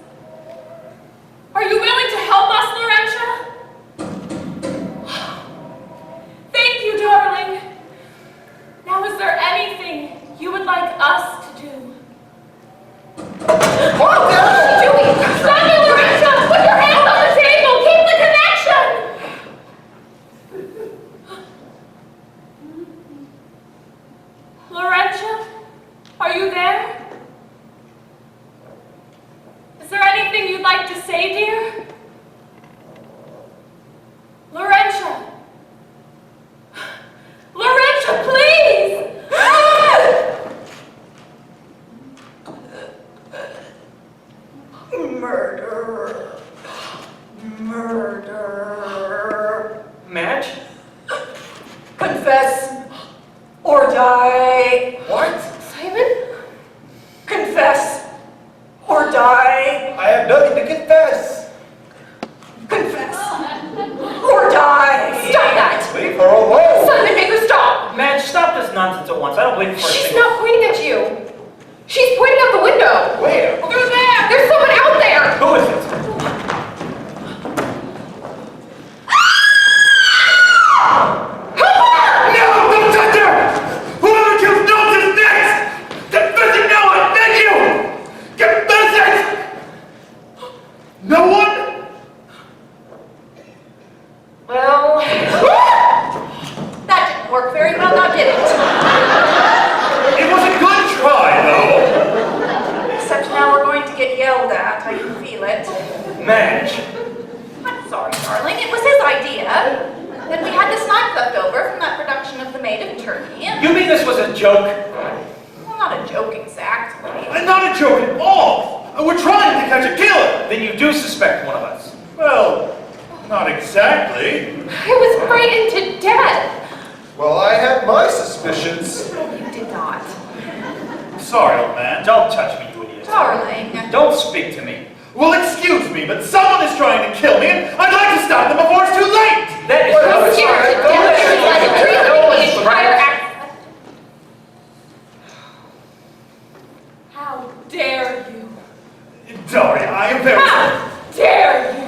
Are you willing to help us, Laurentia? Thank you, darling. Now, is there anything you would like us to do? What is she doing? Stop it, Laurentia! Put your hands on the table! Keep the connection! Laurentia, are you there? Is there anything you'd like to say, dear? Laurentia! Laurentia, please! Murder. Murder. Madge? Confess or die. What? Simon? Confess or die. I have nothing to confess. Confess or die. Stop that. Leave her alone. Simon, make her stop. Madge, stop this nonsense at once. I don't wait for She's not pointing at you. She's pointing out the window. Where? Through there. There's someone out there. Who is it? No! Don't touch her! Whoever kills Notes is next! Confess it now, I beg you! Confess it! No one? Well, that didn't work very well, now did it? It was a good try, though. Except now we're going to get yelled at. I can feel it. Madge. I'm sorry, darling. It was his idea. Then we had this knife left over from that production of The Maid of Turkey. You mean this was a joke? Well, not a joke exactly. Not a joke at all. We're trying to catch a killer. Then you do suspect one of us. Well, not exactly. I was frightened to death. Well, I have my suspicions. You did not. Sorry, old man. Don't touch me, you idiot. Darling. Don't speak to me. Well, excuse me, but someone is trying to kill me, and I'd like to stop them before it's too late. That is Well, not it's Scared to all right. death. She's like a tree No living one's the entire right. act. How dare you? Daria, I am very How dare you?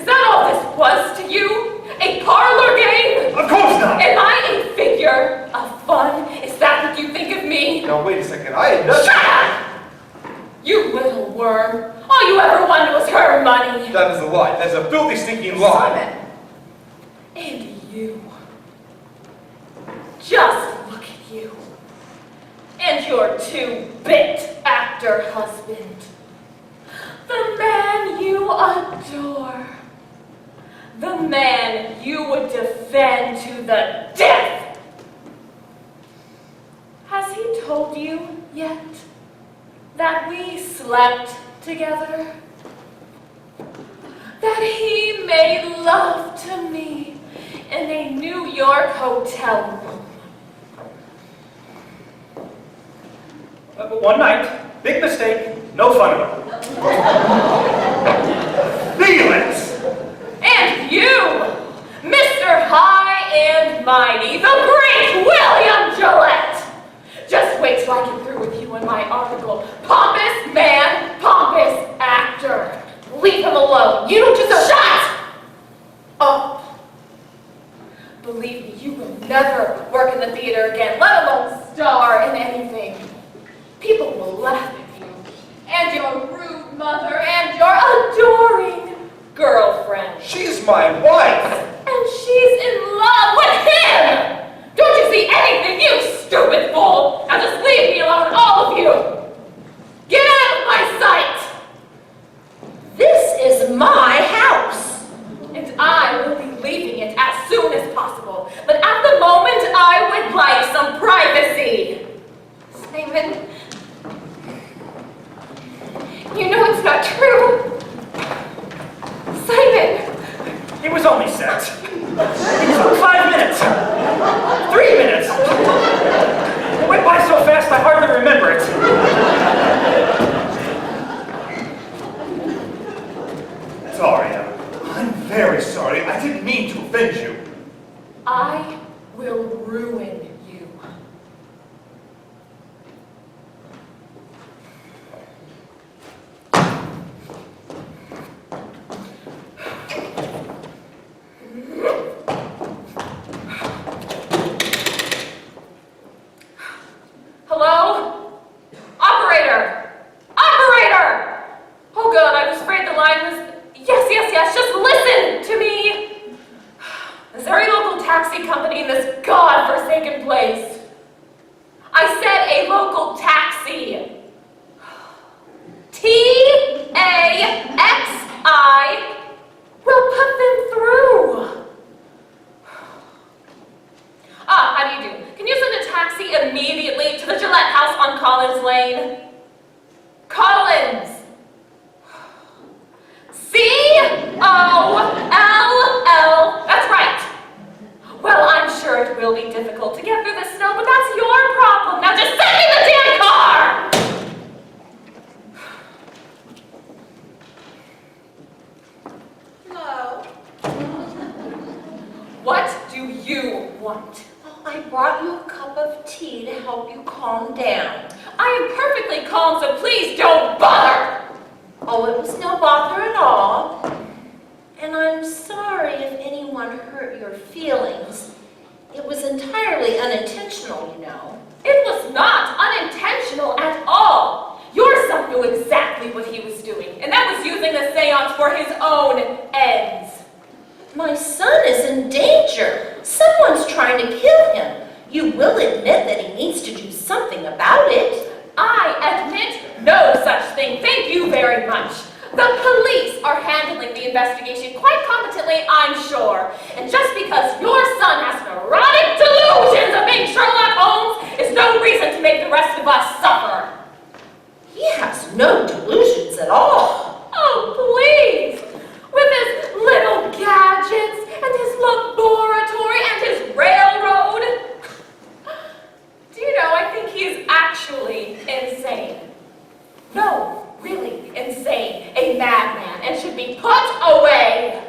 Is that all this was to you? A parlor game? Of course not. Am I a figure of fun? Is that what you think of me? Now, wait a second. I had nothing. Shut up! You little worm. All you ever wanted was her money. That is a lie. That's a filthy, stinking lie. Simon. And you. Just look at you. And your two-bit actor husband. The man you adore. The man you would defend to the death. Has he told you yet that we slept together? That he made love to me in a New York hotel room? One night. Big mistake. No fun at all. Felix! And you, Mr. High and Mighty, the great William Gillette! Just wait till I get through with you in my article. Pompous man, pompous actor. Leave him alone. You don't deserve— Shut up! Believe me, you will never work in the theater again, let alone star in anything. People will laugh at you, and your rude mother, and your adoring girlfriend. She's my wife. And she's in love with him! Don't you see anything, you stupid fool? Now just leave me alone, all of you! Get out of my sight! This is my house. And I will be leaving it as soon as possible. But at the moment, I would like some privacy. Simon, you know it's not true. Simon! It was only sex. It took 5 minutes. 3 minutes. Collins. C-O-L-L. That's right. Well, I'm sure it will be difficult to get through the snow, but that's your problem. Now just send me the damn car! Hello. What do you want? Oh, I brought you a cup of tea to help you calm down. I am perfectly calm, so please don't bother! Oh, it was no bother at all. And I'm sorry if anyone hurt your feelings. It was entirely unintentional, you know. It was not unintentional at all. Your son knew exactly what he was doing, and that was using the seance for his own ends. My son is in danger. Someone's trying to kill him. You will admit that he needs to do something about it. I admit no such thing. Thank you very much. The police are handling the investigation quite competently, I'm sure. And just because your son has neurotic delusions of being Sherlock Holmes is no reason to make the rest of us suffer. He has no delusions at all. Oh, please! With his little gadgets and his laboratory and his railroad. Do you know, I think he's actually insane. No, really insane. A madman and should be put away.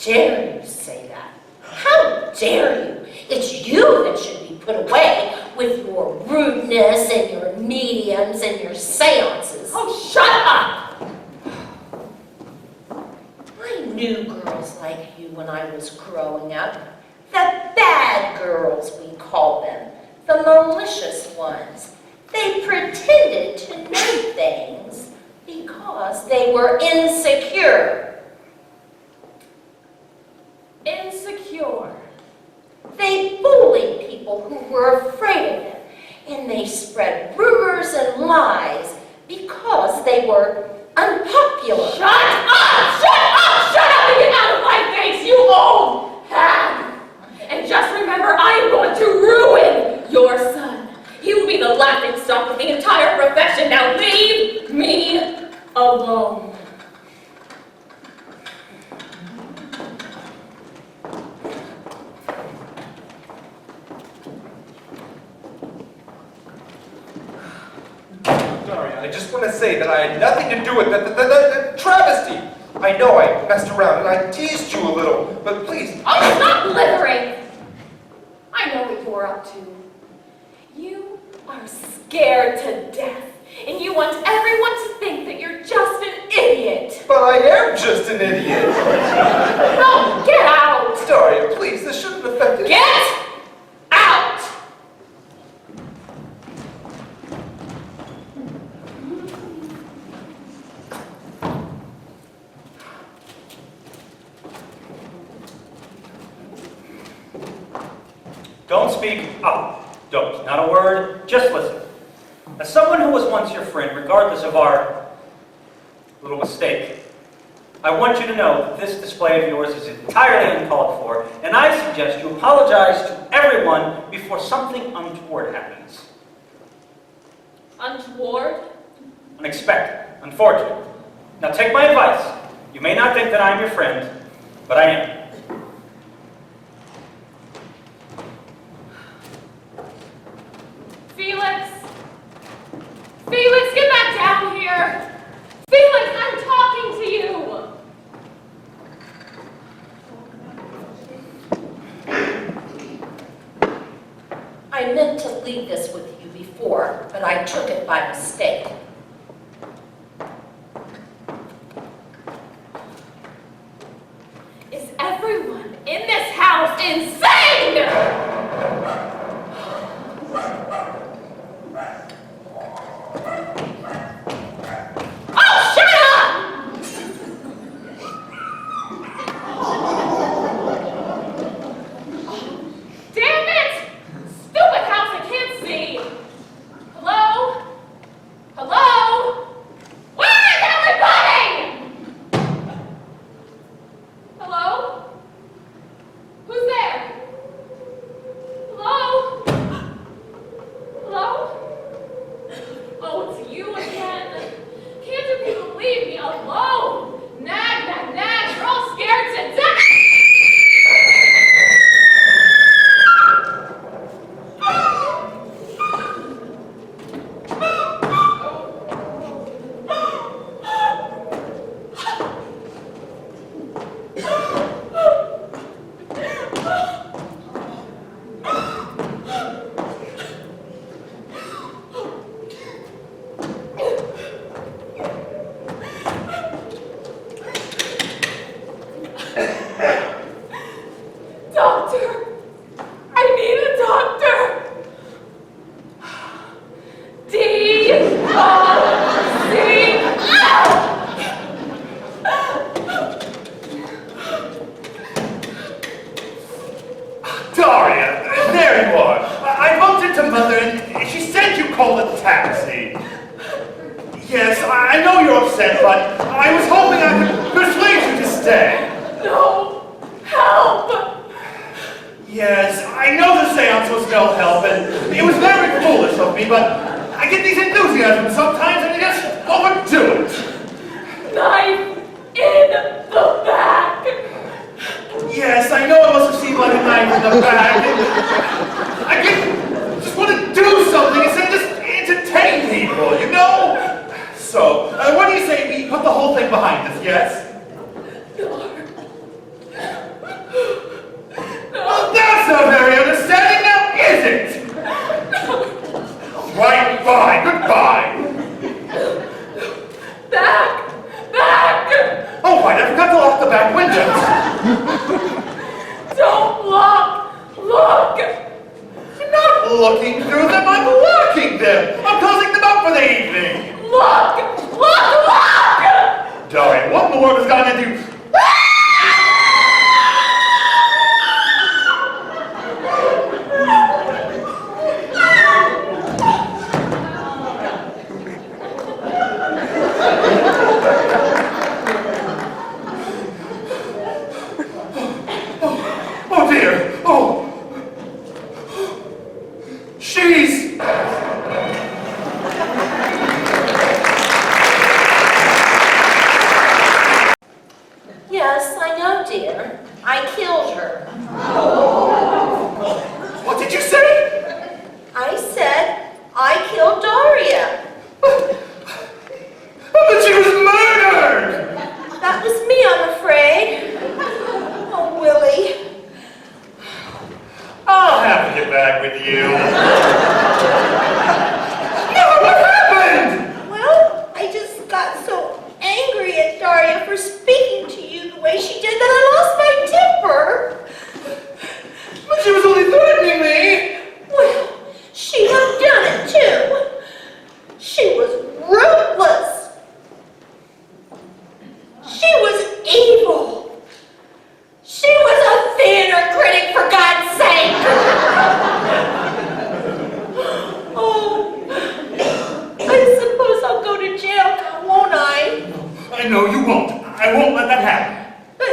Dare you say that? How dare you? It's you that should be put away with your rudeness and your mediums and your seances. Oh, shut up! I knew girls like you when I was growing up. The bad girls, we call them. The malicious ones. They pretended to know things because they were insecure. Insecure. They bullied people who were afraid of them, and they spread rumors and lies because they were unpopular. Shut up! Shut up! Shut up and get out of my face, you old hag! And just remember, I am going to ruin your son. He will be the laughingstock of the entire profession. Now leave me alone. Sorry, I just want to say that I had nothing to do with the travesty. I know I messed around and I teased you a little, but please. Oh, stop blithering! I know what you're up to. You are scared to death, and you want everyone to think that you're just an idiot. But I am just an idiot. No, get out! Daria, please, this shouldn't affect it. Get out! Don't speak up. Don't. Not a word. Just listen. As someone who was once your friend, regardless of our little mistake, I want you to know that this display of yours is entirely uncalled for, and I suggest you apologize to everyone before something untoward happens. Untoward? Unexpected. Unfortunate. Now take my advice. You may not think that I'm your friend, but I am. Felix! Felix, get back down here! Felix, I'm talking to you! I meant to leave this with you before, but I took it by mistake. Is everyone in this house insane? Oh, shut up! Damn it! Stupid house, I can't see. Hello? Hello? me. Yes, I know you're upset, but I was hoping I could persuade you to stay. No! Help! Yes, I know the seance was no help, and it was very foolish of me, but I get these enthusiasms sometimes and I just overdo it. Knife in the back! Yes, I know it must have seemed like a knife in the back. I just want to do something instead of just entertain people, you know? So, what do you say we put the whole thing behind us, yes? Well, that's not very understanding now, is it? Right, fine, goodbye. Back! Back! Oh, right, I forgot to lock the back windows. Don't look! Look! I'm not looking through them, I'm locking them. I'm closing them up for the evening. Look! Look! Look! Darn, what more was gonna do? Oh dear, oh. She's... Yes, I know, dear. I killed her. What did you say? I said I killed Daria. But she was murdered! That was me, I'm afraid. Oh, Willie. I'll have to get back with you. No, what happened? Well, I just got so angry at Daria for speaking to you the way she did that I lost my temper. But she was only threatening me. Well, she have done it too. She was ruthless. She was evil. She was a theater critic, for God's sake. Oh, I suppose I'll go to jail now, won't I? I know you won't. I won't let that happen. But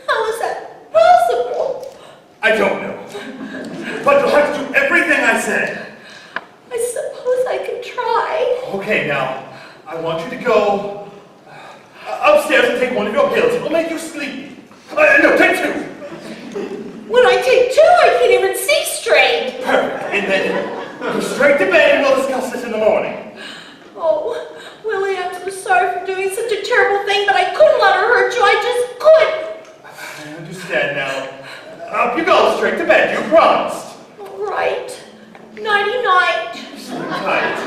how is that possible? I don't know. But you'll have to do everything I said. I suppose I can try. Okay, now, I want you to go upstairs and take one of your pills. It will make you sleepy. No, take two. When I take two, I can't even see straight. Perfect. And then go straight to bed and we'll discuss this in the morning. Oh, Willie, I'm so sorry for doing such a terrible thing, but I couldn't let her hurt you. I just couldn't. I understand now. Up you go, straight to bed. You promised. All right. Nighty-night. Sleep tight.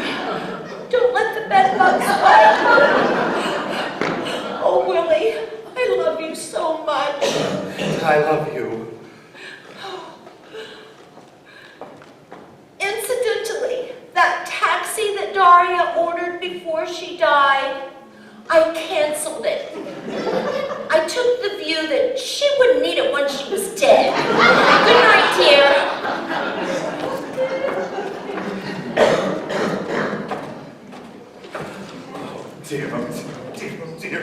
Don't let the bed bugs bite. Oh, Willie, I love you so much. I love you. Incidentally, that taxi that Daria ordered before she died, I canceled it. I took the view that she wouldn't need it once she was dead. Good night, dear. Dear, oh dear, oh dear.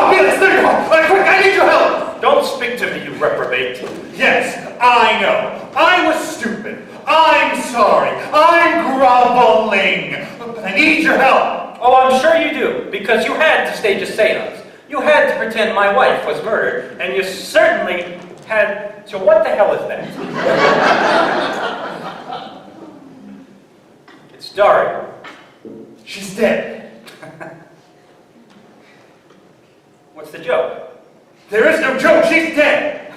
Felix, there you are! Quick, I need your help! Don't speak to me, you reprobate. Yes, I know. I was stupid. I'm sorry. I'm groveling. But I need your help. Oh, I'm sure you do, because you had to stage a seance. You had to pretend my wife was murdered, and you certainly had to... What the hell is that? It's Daria. She's dead. What's the joke? There is no joke. She's dead.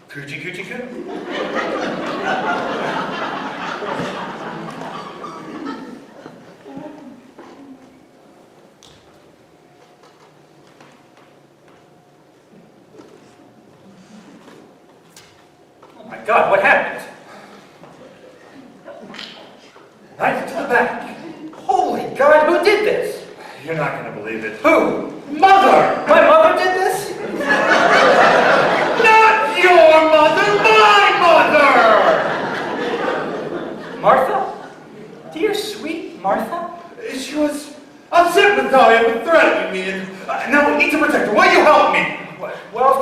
Coochie coochie coo. Oh my God, what happened? Knife to the back. Holy God, who did this? You're not going to believe it. Who? Mother! My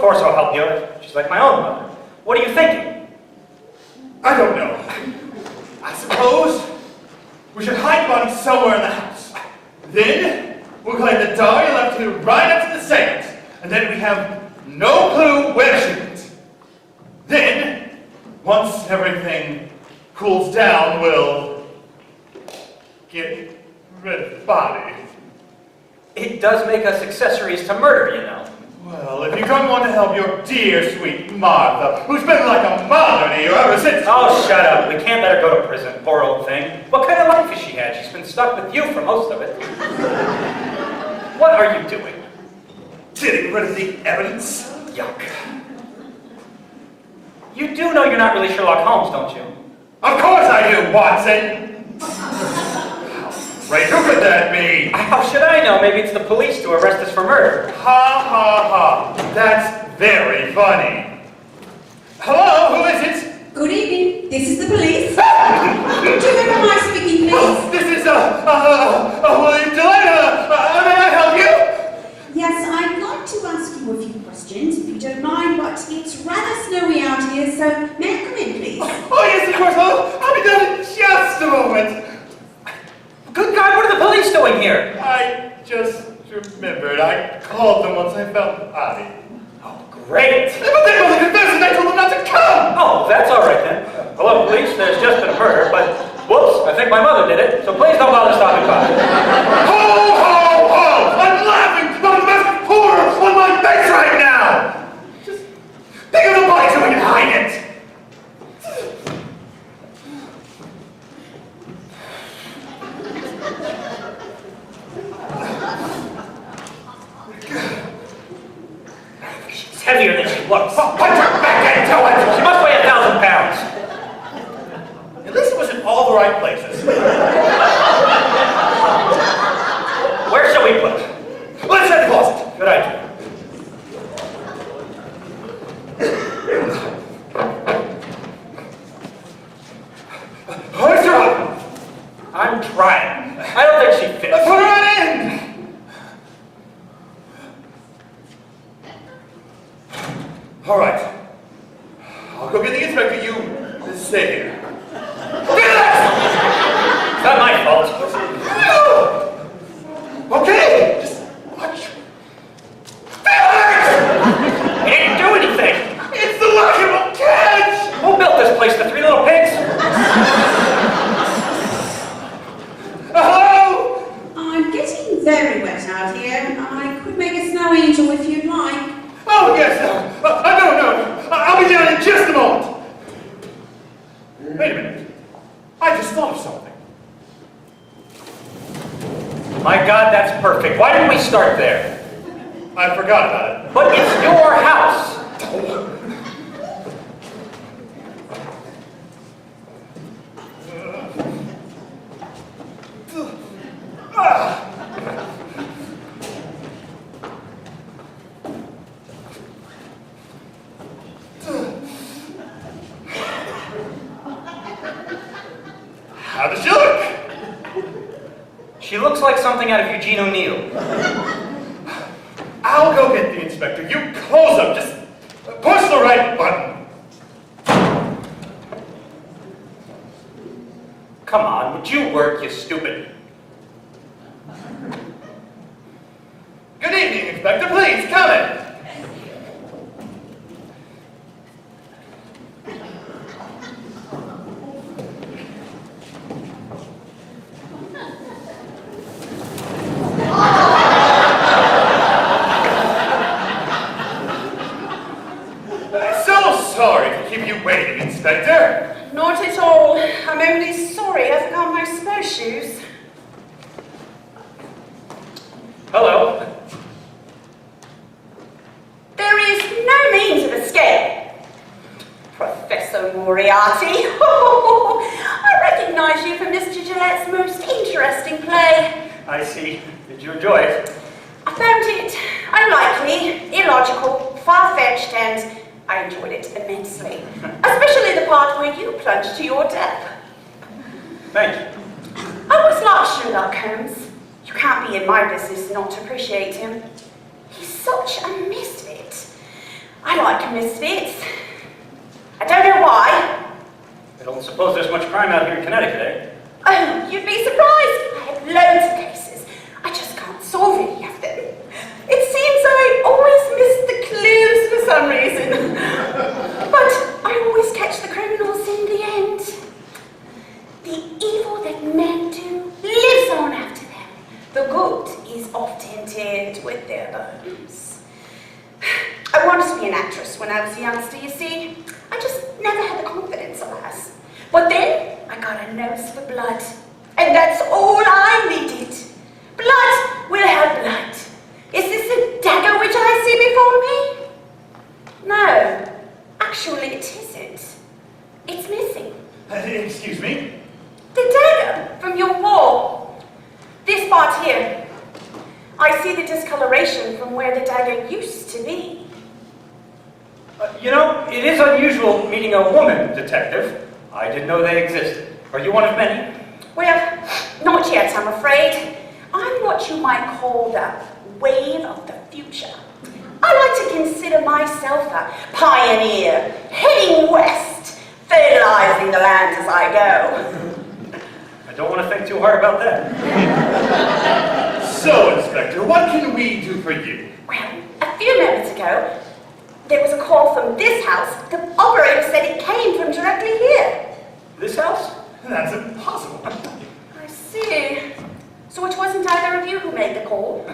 course I'll help you. She's like my own mother. What are you thinking? I don't know. I suppose we should hide the body somewhere in the house. Then we'll claim the dog left here right up to the seance, and then we have no clue where she went. Then, once everything cools down, we'll get rid of the body. It does make us accessories to murder, you know. Well, if you don't want to help your dear, sweet Martha, who's been like a mother to you ever since... Oh, shut up. We can't let her go to prison, poor old thing. What kind of life has she had? She's been stuck with you for most of it. What are you doing? Getting rid of the evidence? Yuck. You do know you're not really Sherlock Holmes, don't you? Of course I do, Watson! Right, who could that be? How should I know? Maybe it's the police to arrest us for murder. Ha ha ha. That's very funny. Hello, who is it? Good evening. This is the police. Do you remember my speaking, please? Oh, this is William Gillette. May I help you? Yes, I'd like to ask you a few questions, if you don't mind, but it's rather snowy out here, so may I come in, please? Oh yes, of course. I'll be done in just a moment. Good God, what are the police doing here? I just remembered. I called them once I found the body. Oh, great. But they both confessed and I told them not to come. Oh, that's all right then. Hello, police. There's just been a murder, but whoops, I think my mother did it, so please don't bother stopping by. Ho, ho, ho! I'm laughing about the best horror on my face right now! Just think of the body so we can hide it! She's heavier than she looks. Put her back into it! She must weigh 1,000 pounds. At least it was in all the right places. Where shall we put her? Let's head to the closet. Good idea. Hoist her up! I'm trying. I don't think she fits. Put her in! All right. I'll go get the inspector. You stay here. It's not my fault. Okay, just watch. He didn't do anything. It's the lockable catch! Who built this place? The three little pigs? Hello? I'm getting very wet out here. I could make a snow angel if you'd like. Oh, yes, no. I'll be down in just a moment. Wait a minute. I just thought of something. My God, that's perfect. Why didn't we start there? I forgot about it. But it's your house. How does she look? She looks like something out of Eugene O'Neill. I'll go get the inspector. You close up. Just push the right button. Come on, would you work, you stupid? Good evening, Inspector. Please, come in. Sorry to keep you waiting, Inspector. Not at all. I'm only sorry I forgot my snowshoes. Hello. There is no means of escape. Professor Moriarty. I recognize you from Mr. Gillette's most interesting play. I see. Did you enjoy it? I found it unlikely, illogical, far-fetched, and I enjoyed it immensely. Especially the part where you plunged to your death. Thank you. I was like Sherlock Holmes. You can't be in my business not to appreciate him. He's such a misfit. I like misfits. I don't know why. I don't suppose there's much crime out here in Connecticut, eh? Oh, you'd be surprised. I have loads of cases. I just can't solve any of them. It seems I always miss the clues for some reason. But I always catch the criminals in the end. The evil that men do lives on after them. The good is often interred with their bones. I wanted to be an actress when I was a youngster, you see. I just never had the confidence, alas. But then I got a nose for blood. And that's all I needed. Blood will have blood. Is this a dagger which I see before me? No, actually it isn't. It's missing. Excuse me? The dagger from your wall. This part here. I see the discoloration from where the dagger used to be. You know, it is unusual meeting a woman detective. I didn't know they existed. Are you one of many? Well, not yet, I'm afraid. I'm what you might call the wave of the future. I like to consider myself a pioneer, heading west, fertilizing the land as I go. I don't want to think too hard about that. So, Inspector, what can we do for you? Well, a few minutes ago, there was a call from this house. The operator said it came from directly here. This house? That's impossible. I see. So it wasn't either of you who made the call?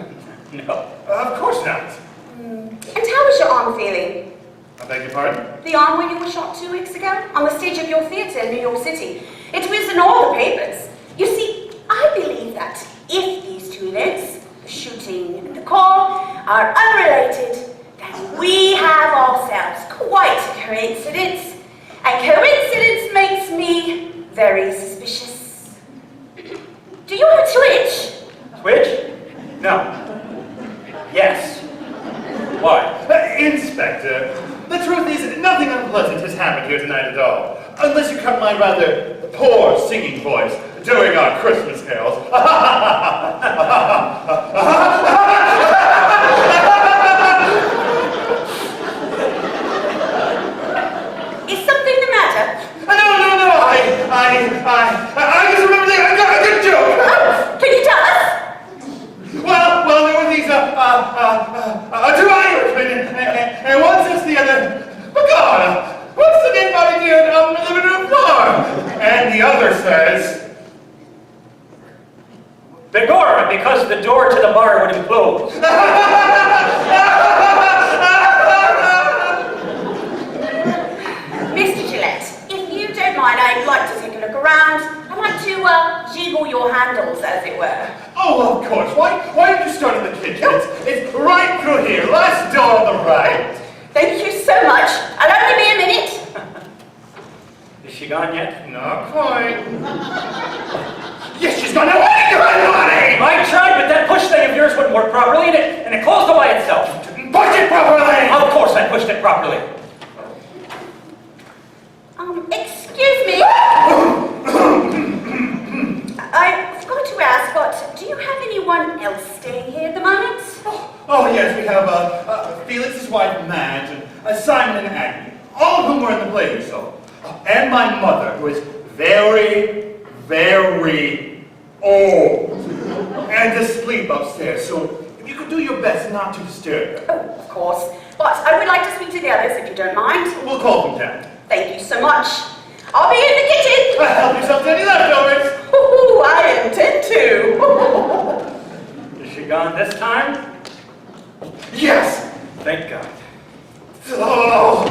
No. Of course not. And how is your arm feeling? I beg your pardon? The arm where you were shot 2 weeks ago? On the stage of your theatre in New York City. It was in all the papers. You see, I believe that if these two events, the shooting and the call, are unrelated, then we have ourselves quite a coincidence. And coincidence makes me very suspicious. Do you have a twitch? Twitch? No. Yes. Why? Inspector, the truth is nothing unpleasant has happened here tonight at all. Unless you cut my rather poor singing voice during our Christmas carols. Is something the matter? No, I just remembered I got a good joke. Oh, can you tell us? Well, there were these, two Irishmen, and one says to the other, "My God, what's the dead body doing living in a farm?" And the other says, Begorra, because the door to the bar would implode. Mr. Gillette, if you don't mind, I'd like to take a look around. I'd like to jiggle your handles, as it were. "Oh, of course. Why don't you start in the kitchen? It's right through here, last door on the right." Thank you so much. I'll only be a minute. Is she gone yet? Not quite. Yes, she's gone. Now, what are you doing, Lonnie? I tried, but that push thing of yours wouldn't work properly, and it closed by itself. Push it properly! Of course I pushed it properly. Excuse me. I forgot to ask, but do you have anyone else staying here at the moment? Oh, yes, we have Felix's wife, Madge, and Simon and Aggie. All of whom were in the play, so. And my mother, who is very, very old, and asleep upstairs, so if you could do your best not to disturb her. Oh, of course. But I would like to speak to the others, if you don't mind. We'll call them down. Thank you so much. I'll be in the kitchen. Help yourself to any leftovers. Ooh, I intend to. Is she gone this time? Yes! Thank God. Oh.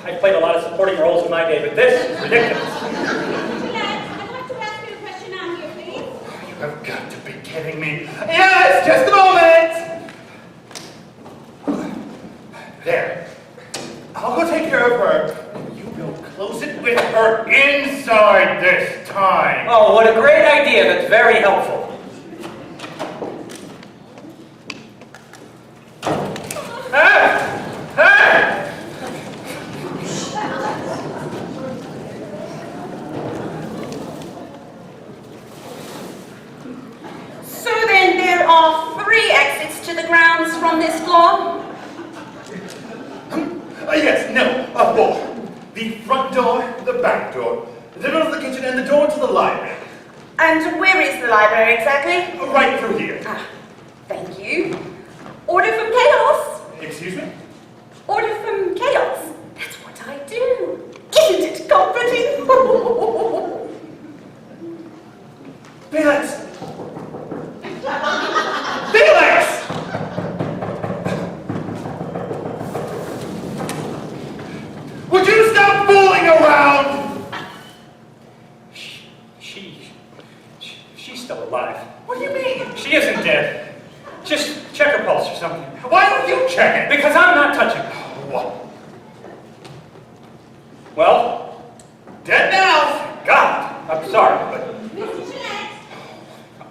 I played a lot of supporting roles in my day, but this is ridiculous. I'd like to ask you a question out here, please. You have got to be kidding me. Yes, just a moment. There. I'll go take care of her. You will close it with her inside this time. Oh, what a great idea. That's very helpful. this floor? Yes, no, both. The front door, the back door, the door to the kitchen, and the door to the library. And where is the library exactly? Right through here. Ah, thank you. Order from chaos. Excuse me? Order from chaos. That's what I do. Isn't it comforting? Felix! Felix! Would you stop fooling around? She's still alive. What do you mean? She isn't dead. Just check her pulse or something. Why don't you check it? Because I'm not touching her. What? Well, Dead now. God, I'm sorry, but Mr. Gillette,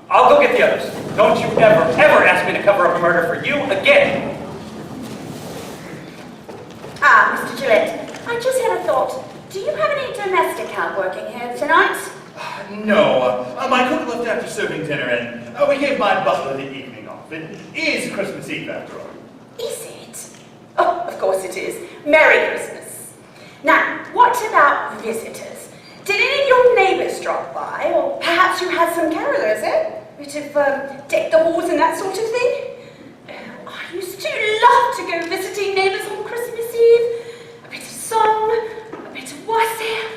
I'll go get the others. Don't you ever ask me to cover up a murder for you again. Ah, Mr. Gillette, I just had a thought. Do you have any domestic help working here tonight? No, my cook left after serving dinner, and we gave my butler the evening off. It is Christmas Eve, after all. Is it? Oh, of course it is. Merry Christmas. Now, what about visitors? Did any of your neighbours drop by? Or perhaps you had some carolers, eh? Bit of deck the halls and that sort of thing? I used to love to go visiting neighbours on Christmas Eve. A bit of song, a bit of wassail.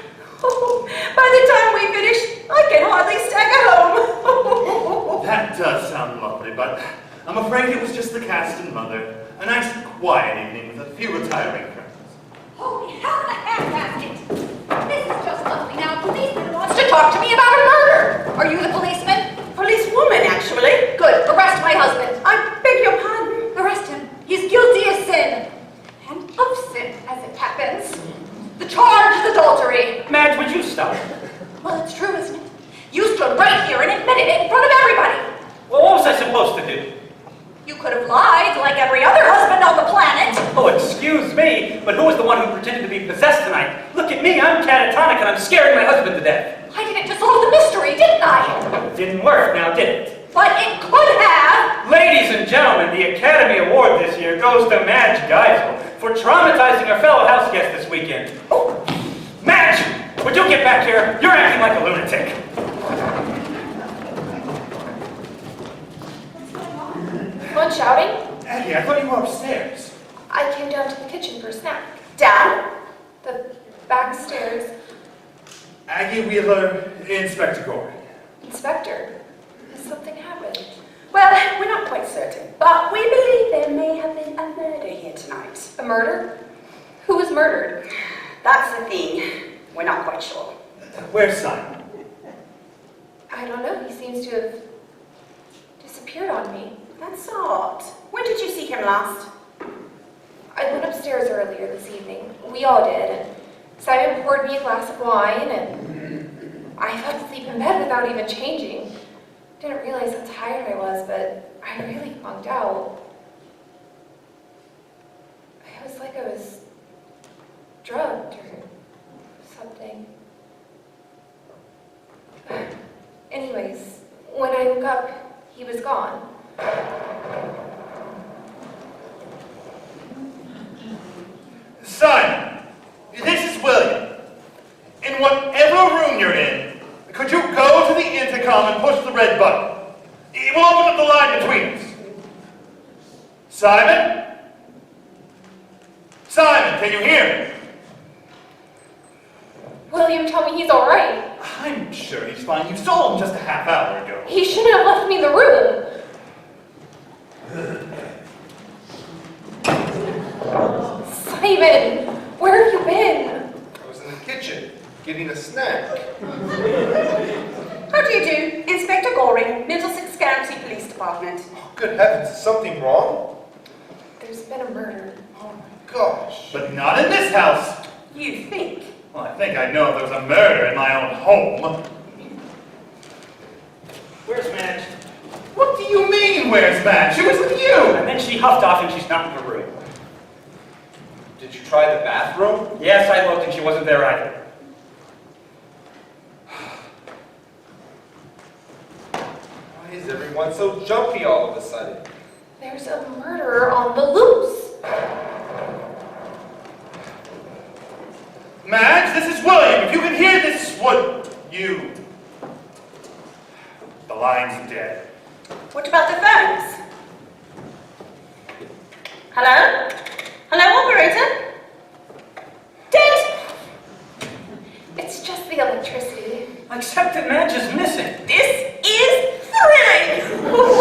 Oh, by the time we finish, I can hardly stagger home. That does sound lovely, but I'm afraid it was just the cast and mother. A nice, quiet evening with a few retiring friends. Holy hell in a handbasket! This is just lovely. Now, a policeman wants to talk to me about a murder. Are you the policeman? Policewoman, actually. Good. Arrest my husband. I beg your pardon. Arrest him. He's guilty of sin. And of sin, as it happens. The charge is adultery. Madge, would you stop? Well, it's true, isn't it? You stood right here and admitted it in front of everybody. Well, what was I supposed to do? You could have lied like every other husband on the planet. Oh, excuse me, but who was the one who pretended to be possessed tonight? Look at me, I'm catatonic and I'm scaring my husband to death. I did it to solve the mystery, didn't I? Didn't work now, did it? But it could have. Ladies and gentlemen, the Academy Award this year goes to Madge Geisel for traumatizing her fellow house guest this weekend. Oh, Madge, would you get back here? You're acting like a lunatic. One shouting? Aggie, I thought you were upstairs. I came down to the kitchen for a snack. Down? The back stairs. Aggie Wheeler, Inspector Gordon. Inspector, has something happened? Well, we're not quite certain, but we believe there may have been a murder here tonight. A murder? Who was murdered? That's the thing. We're not quite sure. Where's Simon? I don't know. He seems to have disappeared on me. That's odd. When did you see him last? I went upstairs earlier this evening. We all did, and Simon poured me a glass of wine, and I fell asleep in bed without even changing. Didn't realize how tired I was, but I really funked out. It was like I was drugged or something. Anyways, when I woke up, he was gone. Simon, this is William. In whatever room you're in, could you go to the intercom and push the red button? It will open up the line between us. Simon? Simon, can you hear me? William told me he's all right. I'm sure he's fine. You saw him just a half hour ago. He shouldn't have left me in the room. Simon, where have you been? I was in the kitchen, getting a snack. How do you do? Inspector Goring, Middlesex County Police Department. Oh, good heavens, is something wrong? There's been a murder. Oh my gosh. But not in this house. You think? Well, I think I'd know if there was a murder in my own home. Where's Madge? What do you mean, where's Madge? She was with you! And then she huffed off and she's not in the room. Did you try the bathroom? Yes, I looked and she wasn't there either. Why is everyone so jumpy all of a sudden? There's a murderer on the loose. Madge, this is William. If you can hear this, would you? The line's dead. What about the phones? Hello? Hello, operator? Dead! It's just the electricity. Except that Madge is missing. This is thrilling!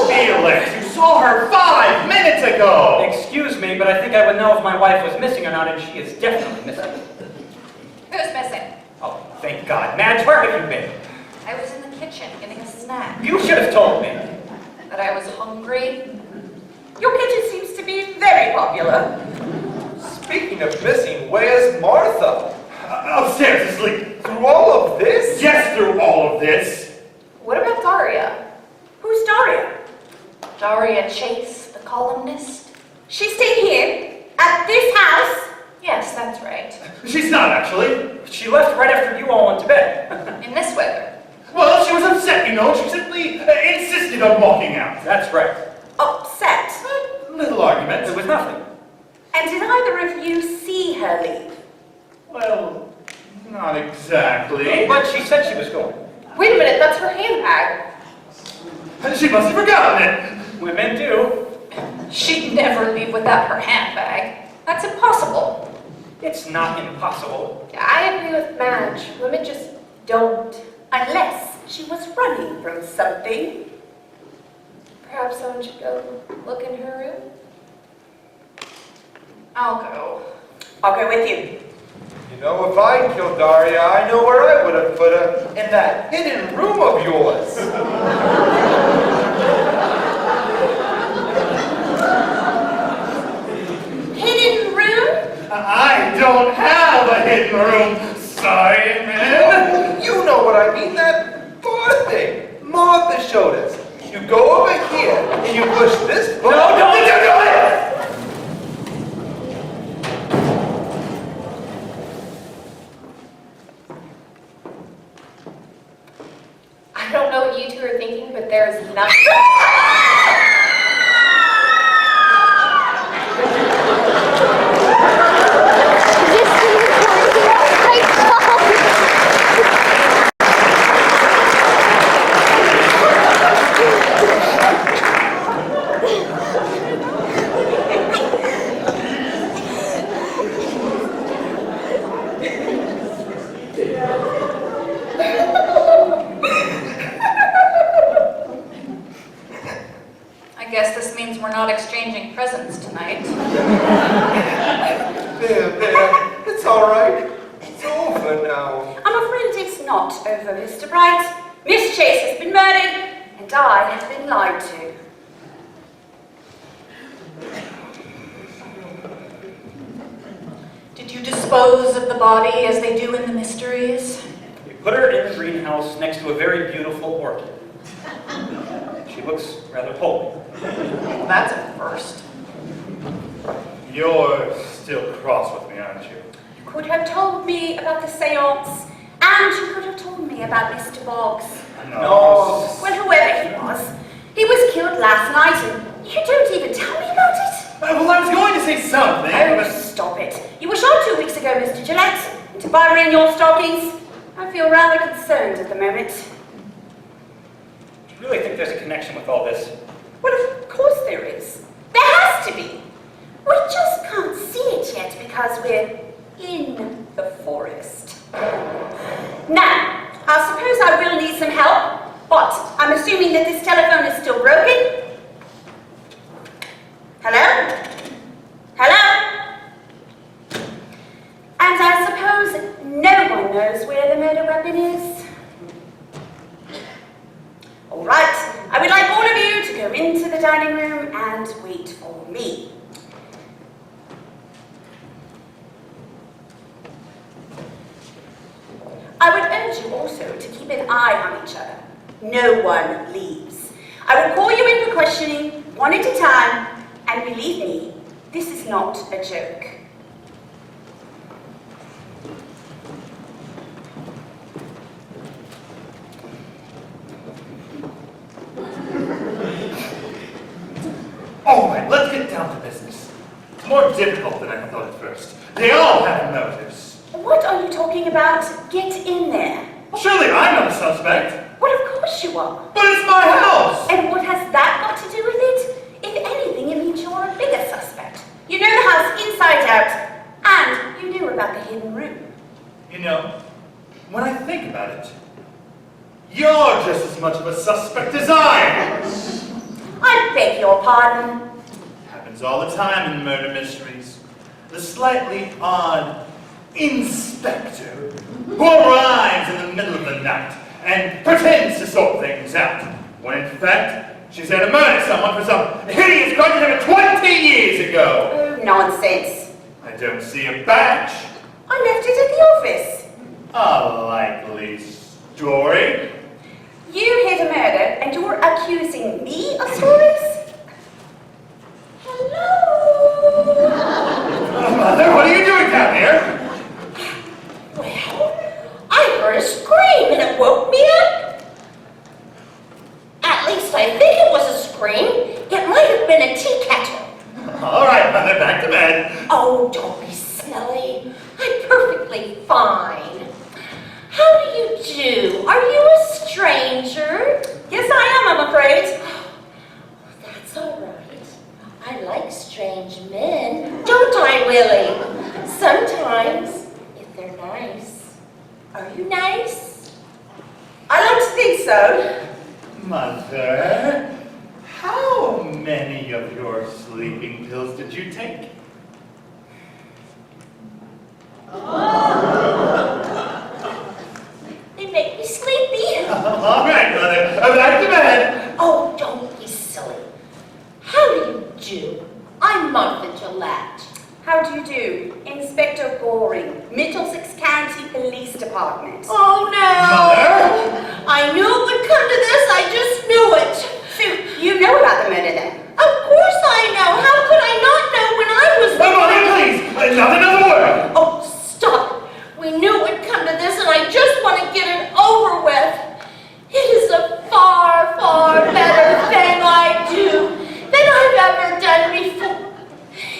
Felix, you saw her 5 minutes ago! Excuse me, but I think I would know if my wife was missing or not, and she is definitely missing. Who's missing? Oh, thank God. Madge, where have you been? I was in the kitchen getting a snack. You should have told me. That I was hungry. Your kitchen seems to be very popular. Speaking of missing, where's Martha? Upstairs, asleep. Through all of this? Yes, through all of this. What about Daria? Who's Daria? Daria Chase, the columnist. She's staying here, at this house. Yes, that's right. She's not, actually. She left right after you all went to bed. In this weather. Well, she was upset, you know. She simply insisted on walking out. That's right. Upset. A little argument. It was nothing. And did either of you see her leave? Well, not exactly. But she said she was going. Wait a minute, that's her handbag. She must have forgotten it. Women do. She'd never leave without her handbag. That's impossible. It's not impossible. I agree with Madge. Women just don't. Unless she was running from something. Perhaps someone should go look in her room. I'll go. I'll go with you. You know, if I killed Daria, I know where I would have put her. In that hidden room of yours. Hidden room? I don't have a hidden room. Sorry, man. You know what I mean, that bar thing. Martha showed us. You go over here, and you push this button. No, don't do it! I don't know what you two are thinking, but there's nothing. I guess this means we're not exchanging presents tonight. There. It's all right. It's over now. I'm afraid it's not over, Mr. Bright. Miss Chase has been murdered, and I have been lied to. Did you dispose of the body as they do in the mysteries? We put her in the greenhouse next to a very beautiful orchid. She looks rather holy. Well, that's a first. You're still cross with me, aren't you? You could have told me about the seance, and you could have told me about Mr. Boggs. No. Well, whoever he was killed last night, and you don't even tell me about it. Well, I was going to say something, Oh, but... stop it. You were shot 2 weeks ago, Mr. Gillette, and to bury in your stockings. I feel rather concerned at the moment. Do you really think there's a connection with all this? Well, of course there is. There has to be. We just can't see it yet because we're in the forest. Now, I suppose I will need some help, but I'm assuming that this telephone is still broken. Hello? Hello? And I suppose no one knows where the murder weapon is. All right, I would like all of you to go into the dining room and wait for me. I would urge you also to keep an eye on each other. No one leaves. I will call you in for questioning, one at a time, and believe me, this is not a joke. Oh my more difficult than I thought at first. They all have motives. What are you talking about? Get in there. Well, surely I'm not a suspect. Well, of course you are. But it's my house! And what has that got to do with it? If anything, it means you're a bigger suspect. You know the house inside out, and you knew about the hidden room. You know, when I think about it, you're just as much of a suspect as I am. I beg your pardon. Happens all the time in murder mysteries. The slightly odd inspector who arrives in the middle of the night and pretends to sort things out, when in fact she's there to murder someone for some hideous crime that happened 20 years ago. Oh, nonsense. I don't see a badge. I left it at the office. A likely story. You hid a murder, and you're accusing me of stories? Hello? Mother, what are you doing down here? Well, I heard a scream and it woke me up. At least I think it was a scream. It might have been a tea kettle. All right, Mother, back to bed. Oh, don't be silly. I'm perfectly fine. How do you do? Are you a stranger? Yes, I am, I'm afraid. That's all right. I like strange men. Don't I, Willie? Sometimes, if they're nice. Are you nice? I don't think so. Mother, how many of your sleeping pills did you take? They make me sleepy. All right, Mother, back to bed. Oh, don't be silly. How do you do? I'm Martha Gillette. How do you do? Inspector Goring, Middlesex County Police Department. Oh, no. Mother? I knew it would come to this. I just knew it. So, you know about the murder then? Of course I know. How could I not know when I was Mother, please, not another word. Oh, stop. We knew it would come to this, and I just want to get it over with. It is a far, far better thing I do than I've ever done before.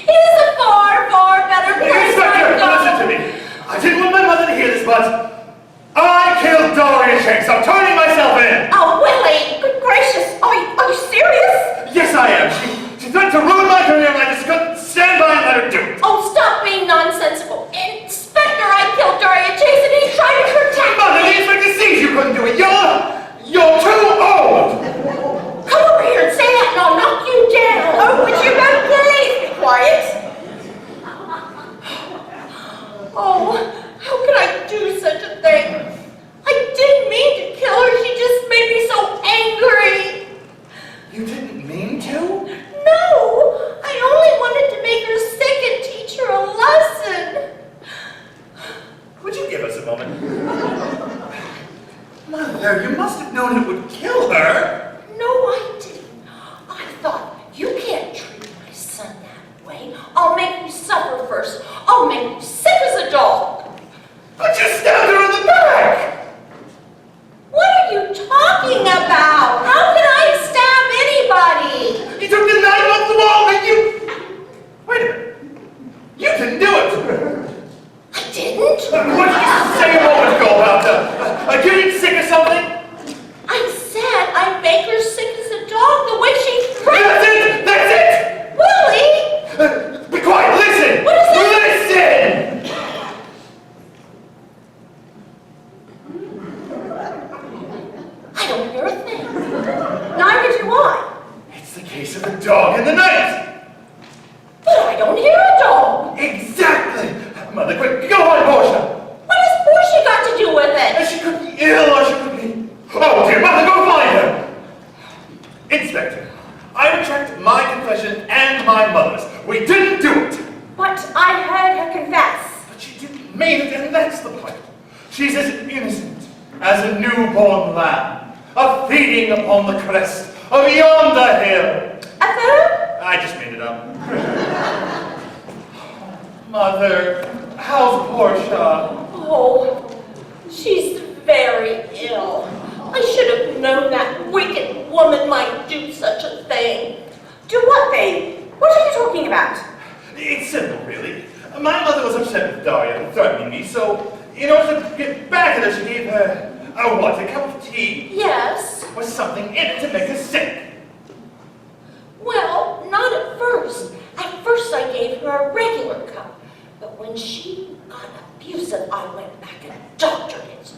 It is a far, far better place Inspector, I've gone. listen to me. I didn't want my mother to hear this, but I killed Dorian Shanks. I'm turning myself in. Oh, Willie. Good gracious, are you serious? Yes, I am. She threatened to ruin my career, and I just couldn't stand by and let her do it. Oh, stop being nonsensical. Inspector, I killed Dorian Chase, and he's trying to protect Mother, me. the inspector sees you couldn't do it. You're too old. Come over here and say that, and I'll knock you down. Oh, would you both please be quiet? Oh, how could I do such a thing? I didn't mean to kill her. She just made me so angry. You didn't mean to? No, I only wanted to make her sick and teach her a lesson. Would you give us a moment? Mother, you must have known it would kill her. No, I didn't. I thought, you can't treat my son that way. I'll make you suffer first. I'll make you sick as a dog. But you stabbed her in the back. What are you talking about? How can I stab anybody? You took the knife off the wall and you... Wait a minute. You didn't do it. I didn't. What did you say a moment ago about getting sick or something? I said I'd make her sick as a dog the way she threatened. That's it! That's it! Willie! Be quiet! Listen! What is it? Listen! I don't hear a thing. Neither do I. It's the case of a dog in the night! But I don't hear a dog. Exactly! Mother, quick, go on, Portia! What has Portia got to do with it? And she could be ill or she could be... Oh dear, Mother, go find her! Inspector, I retract my confession and my mother's. We didn't do it! But I heard her confess. But she didn't mean it, and that's the point. She's as innocent as a newborn lamb, a feeding upon the crest of yonder hill. Afoot? I just made it up. Mother, how's Portia? Oh, she's very ill. I should have known that wicked woman might do such a thing. Do what thing? What are you talking about? It's gather she gave her, what, a cup of tea? Yes. With something in it to make her sick. Well, not at first. At first I gave her a regular cup. But when she got abusive, I went back and doctored it.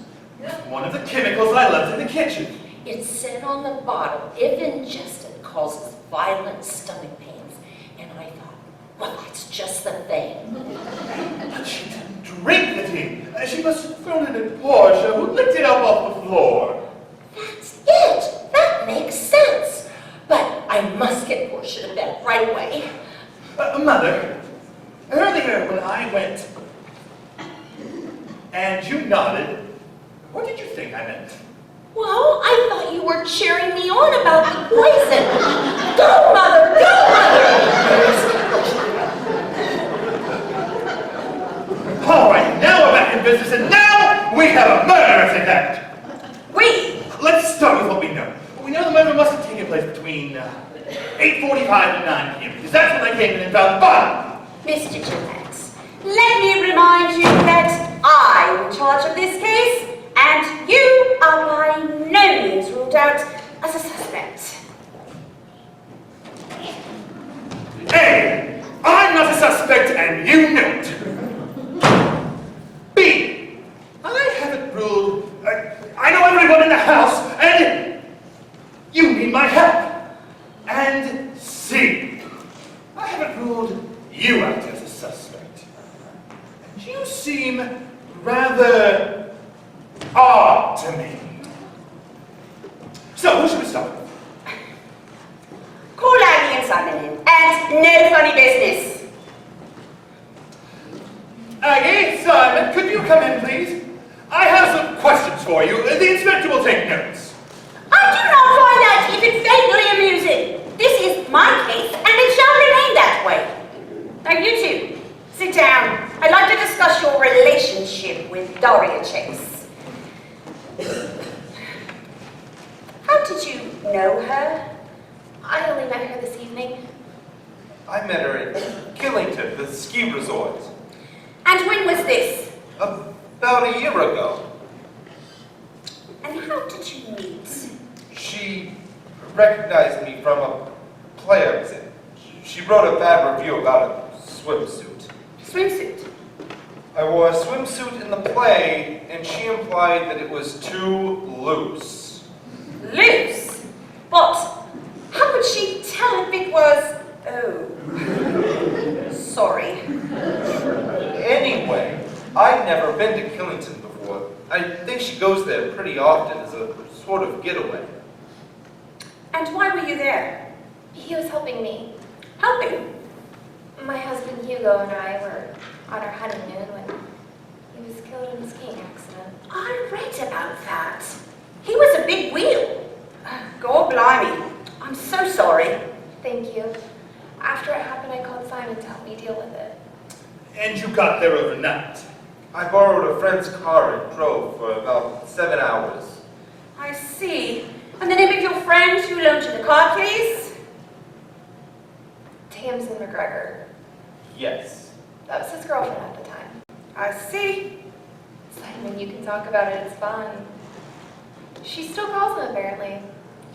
One of the chemicals I left in the kitchen. It said on the bottle, if ingested, causes violent stomach pains. And I thought, well, that's just the thing. But she didn't drink the tea. She must have thrown it in Portia, who licked it up off the floor. That's it. That makes sense. But I must get Portia to bed right away. Mother, earlier when I went and you nodded, what did you think I meant? Well, I thought you were cheering me on about the poison. Go, Mother! Go, Mother! All right, now we're back in business, and now we have a murder to detect. Let's start with what we know. We know the murder must have taken place between 8:45 and 9 p.m. because that's when they came in and found the body. Mr. Gillette, let me remind you that I am in charge of this case, and you are by no means ruled out as a suspect. A, I'm not a suspect, and you know it. B, I haven't ruled. I know everyone in the house, and you need my help. And C, I haven't ruled you out as a suspect. And you seem rather odd to me. So, who should we start with? Call Aggie and Simon in, and no funny business. Aggie, Simon, could you come in, please? I have some questions for you. The inspector will take notes. I do not find that even vaguely amusing. This is my case, and it shall remain that way. Now you two, sit down. I'd like to discuss your relationship with Doria Chase. How did you know her? I only met her this evening. I met her at Killington, the ski resort, And when was this? about a year ago. And how did you meet? She recognized me from a play I was in. She wrote a bad review about a swimsuit. Swimsuit. I wore a swimsuit in the play, and she implied that it was too loose. Loose? But how could she tell if it was... Oh. Sorry. Anyway, I'd never been to Killington before. I think she goes there pretty often as a sort of getaway. And why were you there? He was helping me. Helping? My husband Hugo and I were on our honeymoon when he was killed in a skiing accident. I read about that. He was a big wheel. God blimey. I'm so sorry. Thank you. After it happened, I called Simon to help me deal with it. And you got there overnight. I borrowed a friend's car and drove for about 7 hours. I see. And the name of your friend who loaned you the car, please? Tamsin McGregor. Yes. That was his girlfriend at the time. I see. Simon, you can talk about it. It's fun. She still calls him, apparently.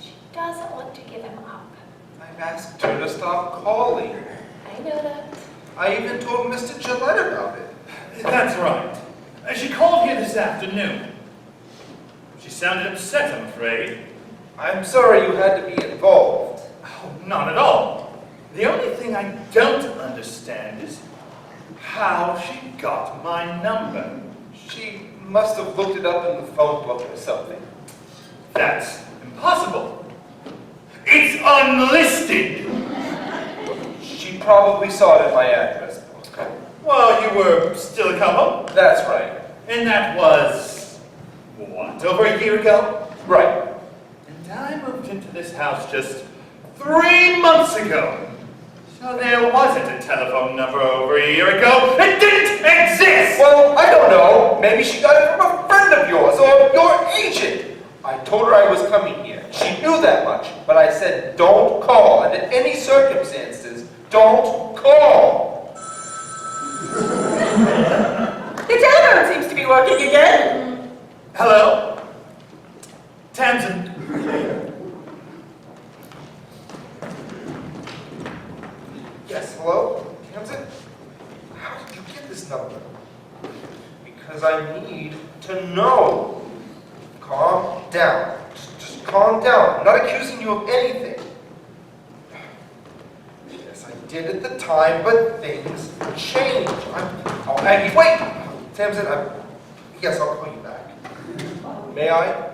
She doesn't want to give him up. I've asked her to stop calling. I know that. I even told Mr. Gillette about it. That's right. She called here this afternoon. She sounded upset, I'm afraid. I'm sorry you had to be involved. Oh, not at all. The only thing I don't understand is how she got my number. She must have looked it up in the phone book or something. That's impossible. It's unlisted. She probably saw it in my address book. Well, you were still a couple. That's right. And that was, what, over a year ago? Right. And I moved into this house just 3 months ago. So there wasn't a telephone number over a year ago. It didn't exist! Well, I don't know. Maybe she got it from a friend of yours or your agent. I told her I was coming here. She knew that much. But I said, don't call. Under any circumstances, don't call. The telephone seems to be working again. down. Just calm down. I'm not accusing you of anything. Yes, I did at the time, but things change. Oh, Aggie, wait! Tamsin, yes, I'll call you back. May I?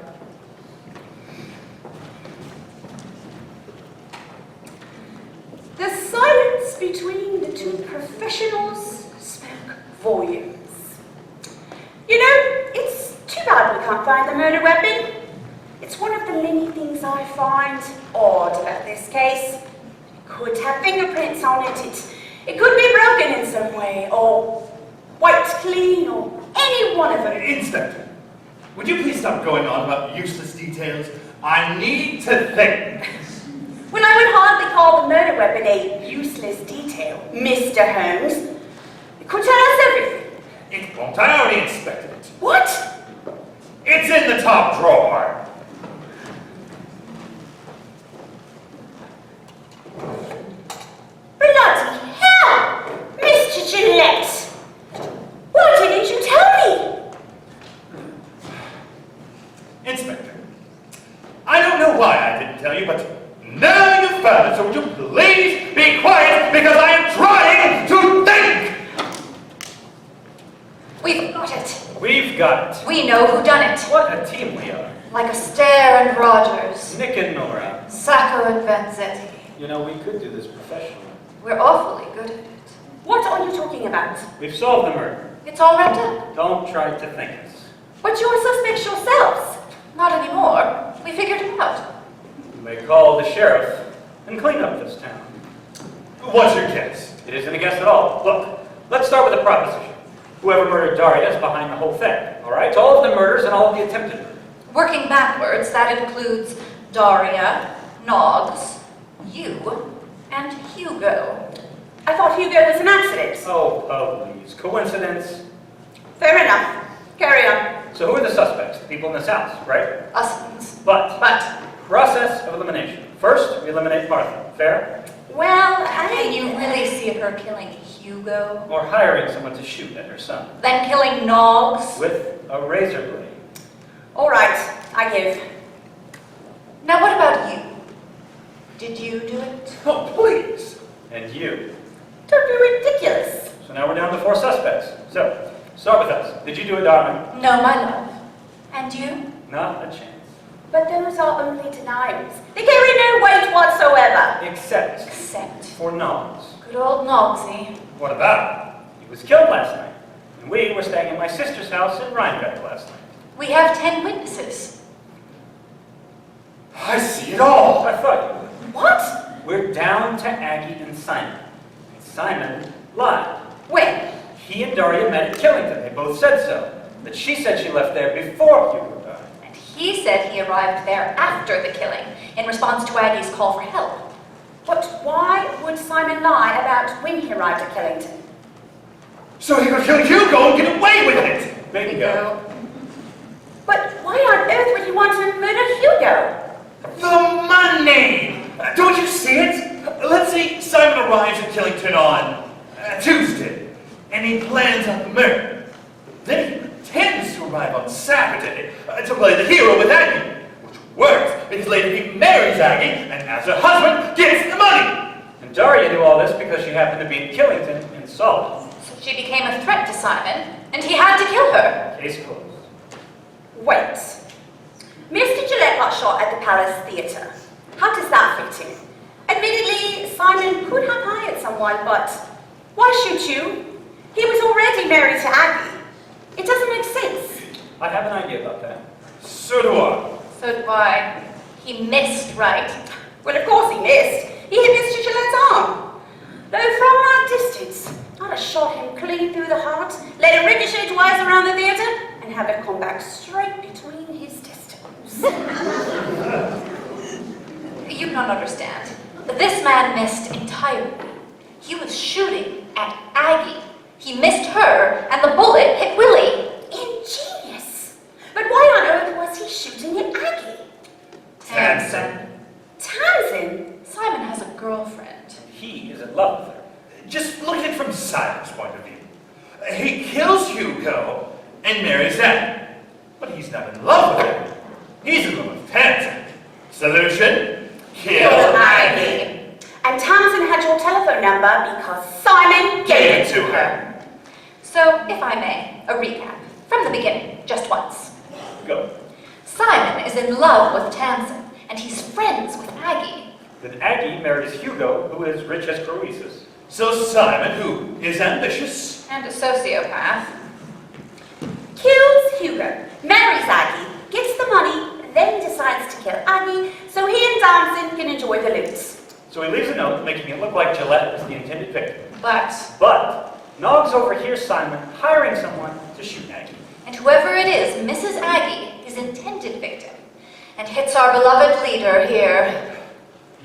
The silence between the two professionals spoke volumes. You know, it's too bad we can't find the murder weapon. It's one of the many things I find odd about this case. It could have fingerprints on it. It could be broken in some way, or wiped clean, or any one of them. Inspector, would you please stop going on about useless details? I need to think. Well, I would hardly call the murder weapon a useless detail, Mr. Holmes. It could tell us everything. It won't. I already inspected it. What? It's in the top drawer. Bloody hell! Mr. Gillette! Why didn't you tell me? Inspector, I don't know why I didn't tell you, but now you've found it, so would you please be quiet, because I am trying to think! We've got it. We've got it. We know who done it. What a team we are. Like Astaire and Rogers. Nick and Nora. Sacco and Vanzetti. You know, we could do this professionally. We're awfully good at it. What are you talking about? We've solved the murder. It's all wrapped up. Don't try to think us. But you're suspects yourselves. Not anymore. We figured it out. You may call the sheriff and clean up this town. What's your guess? It isn't a guess at all. Look, let's start with a proposition. Whoever murdered Daria is behind the whole thing, all right? All of the murders and all of the attempted murders. Working backwards, that includes Daria, Noggs, you, and Hugo. I thought Hugo was an accident. Oh, please. Coincidence? Fair enough. Carry on. So who are the suspects? The people in this house, right? Us. But process of elimination. First, we eliminate Martha. Fair? Well, Can you really see her killing Hugo? Or hiring someone to shoot at her son. Then killing Noggs? With a razor blade. All right, I give. Now what about you? Did you do it? Oh, please. And you. Don't be ridiculous. So now we're down to 4 suspects. So, start with us. Did you do it, darling? No, my love. And you? Not a chance. But those are only denials. They carry no weight whatsoever. Except for Noggs. Good old Noggsy. What about him? He was killed last night. And we were staying at my sister's house in Rhinebeck last night. We have 10 witnesses. I see it all. I thought you would. What? We're down to Aggie and Simon. And Simon lied. When? He and Daria met at Killington. They both said so. But she said she left there before Hugo died. And he said he arrived there after the killing, in response to Aggie's call for help. But why would Simon lie about when he arrived at Killington? So he could kill Hugo and get away with it. Bingo. But why on earth would he want to murder Hugo? The money! Don't you see it? Let's say Simon arrives at Killington on Tuesday, and he plans out the murder. Then he pretends to arrive on Saturday to play the hero with Aggie, which works because later he marries Aggie, and as her husband, gets the money. And Daria knew all this because she happened to be in Killington and saw it. So she became a threat to Simon, and he had to kill her. Case closed. Wait. Mr. Gillette got shot at the Palace Theatre. How does that fit in? Admittedly, Simon could have hired someone, but why shoot you? He was already married to Aggie. It doesn't make sense. I have an idea about that. So do I. So do I. He missed, right? Well, of course he missed. He hit Mr. Gillette's arm. Though from that distance, I'd have shot him clean through the heart, let it ricochet twice around the theatre, and have it come back straight between his testicles. You don't understand. This man missed entirely. He was shooting at Aggie. He missed her, and the bullet hit Willie. Ingenious. But why on earth was he shooting at Aggie? Tamsin. Tamsin? Simon has a girlfriend. He is in love with her. Just look at it from Simon's point of view. He kills Hugo and marries Aggie, but he's not in love with her. He's in love with Tamsin. Solution? Kill Aggie. And Tamsin had your telephone number because Simon Gave it to her. So, if I may, a recap. From the beginning, just once. Go. Simon is in love with Tamsin, and he's friends with Aggie. Then Aggie marries Hugo, who is rich as Croesus. So Simon, who is ambitious, And a sociopath. kills Hugo, marries Aggie, gets the money, then decides to kill Aggie so he and Tamsin can enjoy the loot. So he leaves a note making it look like Gillette was the intended victim. But, Noggs overhears Simon hiring someone to shoot Aggie. and whoever it is misses Aggie, his intended victim, and hits our beloved leader here.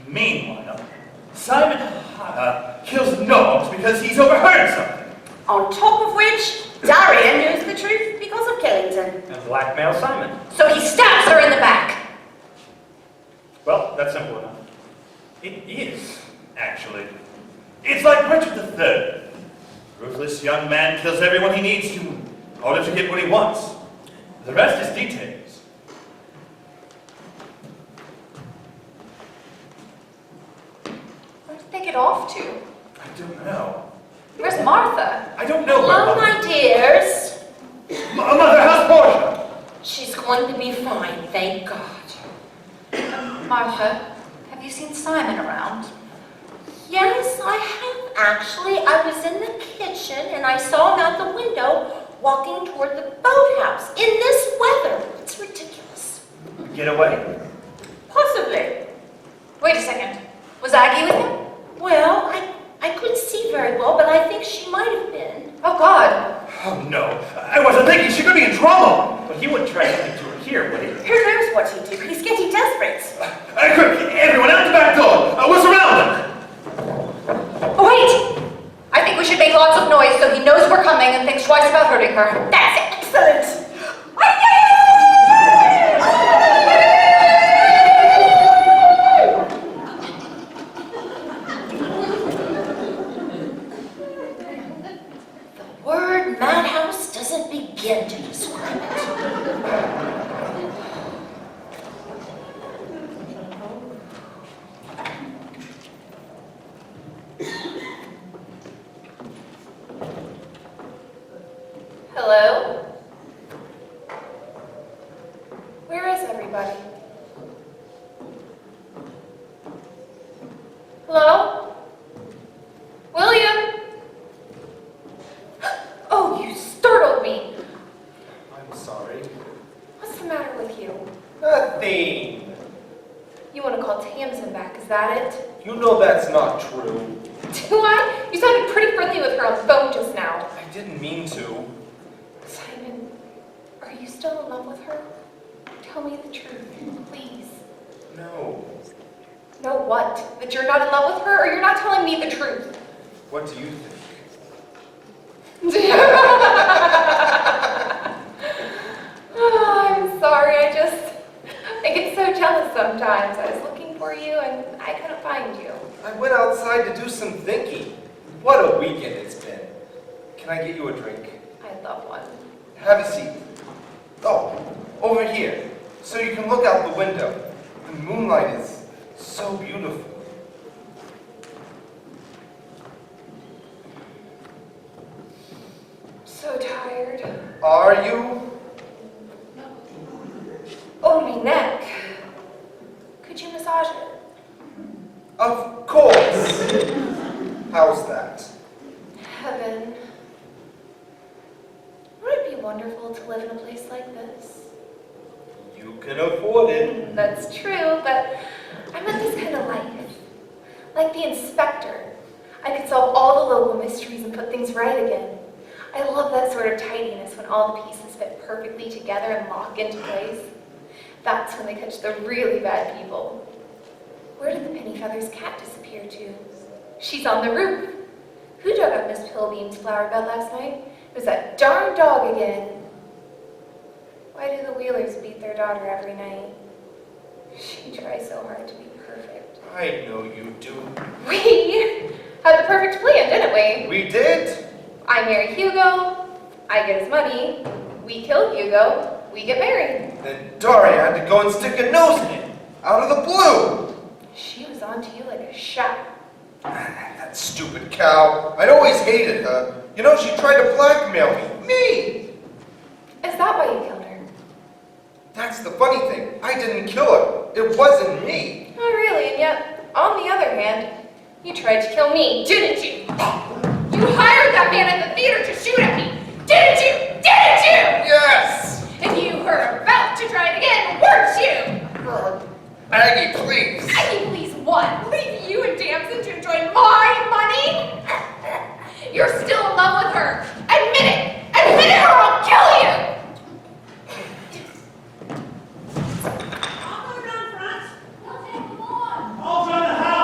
meanwhile, Simon kills Noggs because he's overheard something. On top of which, Darian knows the truth because of Killington. And blackmail Simon. So he stabs her in the back. Well, that's simple enough. It is, actually. It's like Richard III. Ruthless young man kills everyone he needs to in order to get what he wants. The rest is details. Where did they get off to? I don't know. Where's Martha? I don't know where Hello, my dears. Mother, how's Portia? She's going to be fine, thank God. Martha, have you seen Simon around? Yes, I have actually. I was in the kitchen and I saw him out the window walking toward the boathouse in this weather. It's ridiculous. Get away? Possibly. Wait a second. Was Aggie with him? Well, I couldn't see very well, but I think she might have been. Oh, God. Oh, no. I wasn't thinking she could be in trouble. But he wouldn't try something to her here, would he? Who knows what he'd do? He's getting desperate. Quick, everyone out the back door. We'll surround them. Oh, wait! I think we should make lots of noise so he knows we're coming and thinks twice about hurting her. That's excellent. The word madhouse doesn't begin to describe it. Hello? Where is everybody? Hello? William? Oh, you startled me. I'm sorry. What's the matter with you? Nothing. You want to call Tamsin back, is that it? You know that's not true. Do I? You sounded pretty friendly with her on the phone just now. I didn't mean to. Simon, are you still in love with her? Tell me the truth, please. No. No what? That you're not in love with her, or you're not telling me the truth? What do you think? Oh, I'm sorry, I get so jealous sometimes. I was looking for you and I couldn't find you. I went outside to do some thinking. What a weekend it's been. Can I get you a drink? I'd love one. Have a seat. Oh, over here, so you can look out the window. The moonlight is so beautiful. So tired. Are you? Oh, my neck. Could you massage it? Of course. How's that? Heaven. Would it be wonderful to live in a place like this? You can afford it. That's true, but I meant this kind of life. Like the inspector. I could solve all the local mysteries and put things right again. I love that sort of tidiness when all the pieces fit perfectly together and lock into place. That's when they catch the really bad people. Where did the Pennyfeather's cat disappear to? She's on the roof. Who dug up Miss Pillbeam's flower bed last night? It was that darn dog again. Why do the Wheelers beat their daughter every night? She tries so hard to be perfect. I know you do. We had the perfect plan, didn't we? We did? I marry Hugo, I get his money, we kill Hugo, we get married. Then Daria had to go and stick a nose in it, out of the blue. She was onto you like a shot. That stupid cow. I'd always hated her. You know, she tried to blackmail me. Me! Is that why you killed her? That's the funny thing. I didn't kill her. It wasn't me. Oh, really? And yet, on the other hand, you tried to kill me, didn't you? You hired that man at the theater to shoot at me, didn't you? Didn't you? Yes! And you were about to try it again, weren't you? Aggie, please. Aggie, please what? Leave you and Damson to enjoy my money? You're still in love with her. Admit it! Admit it or I'll kill you! I'll go down front. We'll take them on. All around the house.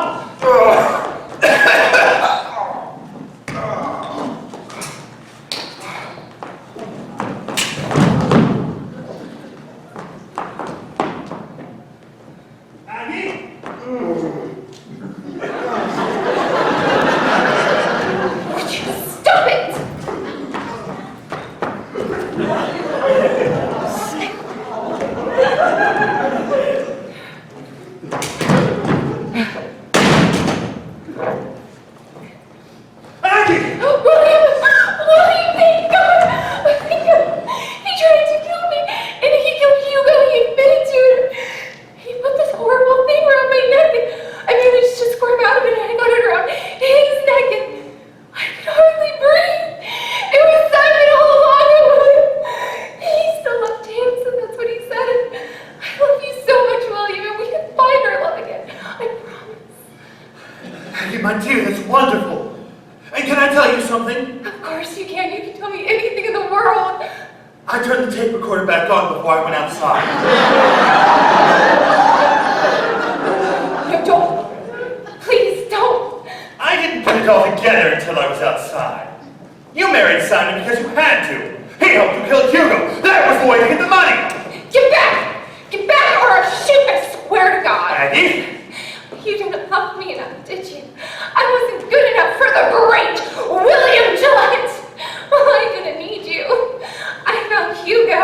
Aggie? Would you stop it? Aggie! William, thank God! Thank God. He tried to kill me, and he killed Hugo. He admitted to it. He put this horrible thing around my neck, and I managed to squirm out of it, and I got it around his neck, and I could hardly breathe. It was Simon all along. He still loved Tamsin, that's what he said. And I love you so much, William, and we can find our love again. I promise. Aggie, my dear, that's wonderful. And can I tell you something? Of course you can. You can tell me anything in the world. I turned the tape recorder back on before I went outside. No, don't. Please don't. I didn't put it all together until I was outside. You married Simon because you had to. He helped you kill Hugo. That was the way to get the money. Get back! Get back or I'll shoot, I swear to God. Aggie? You didn't love me enough, did you? I wasn't good enough for the great William Gillette. Well, I'm gonna need you. I found Hugo.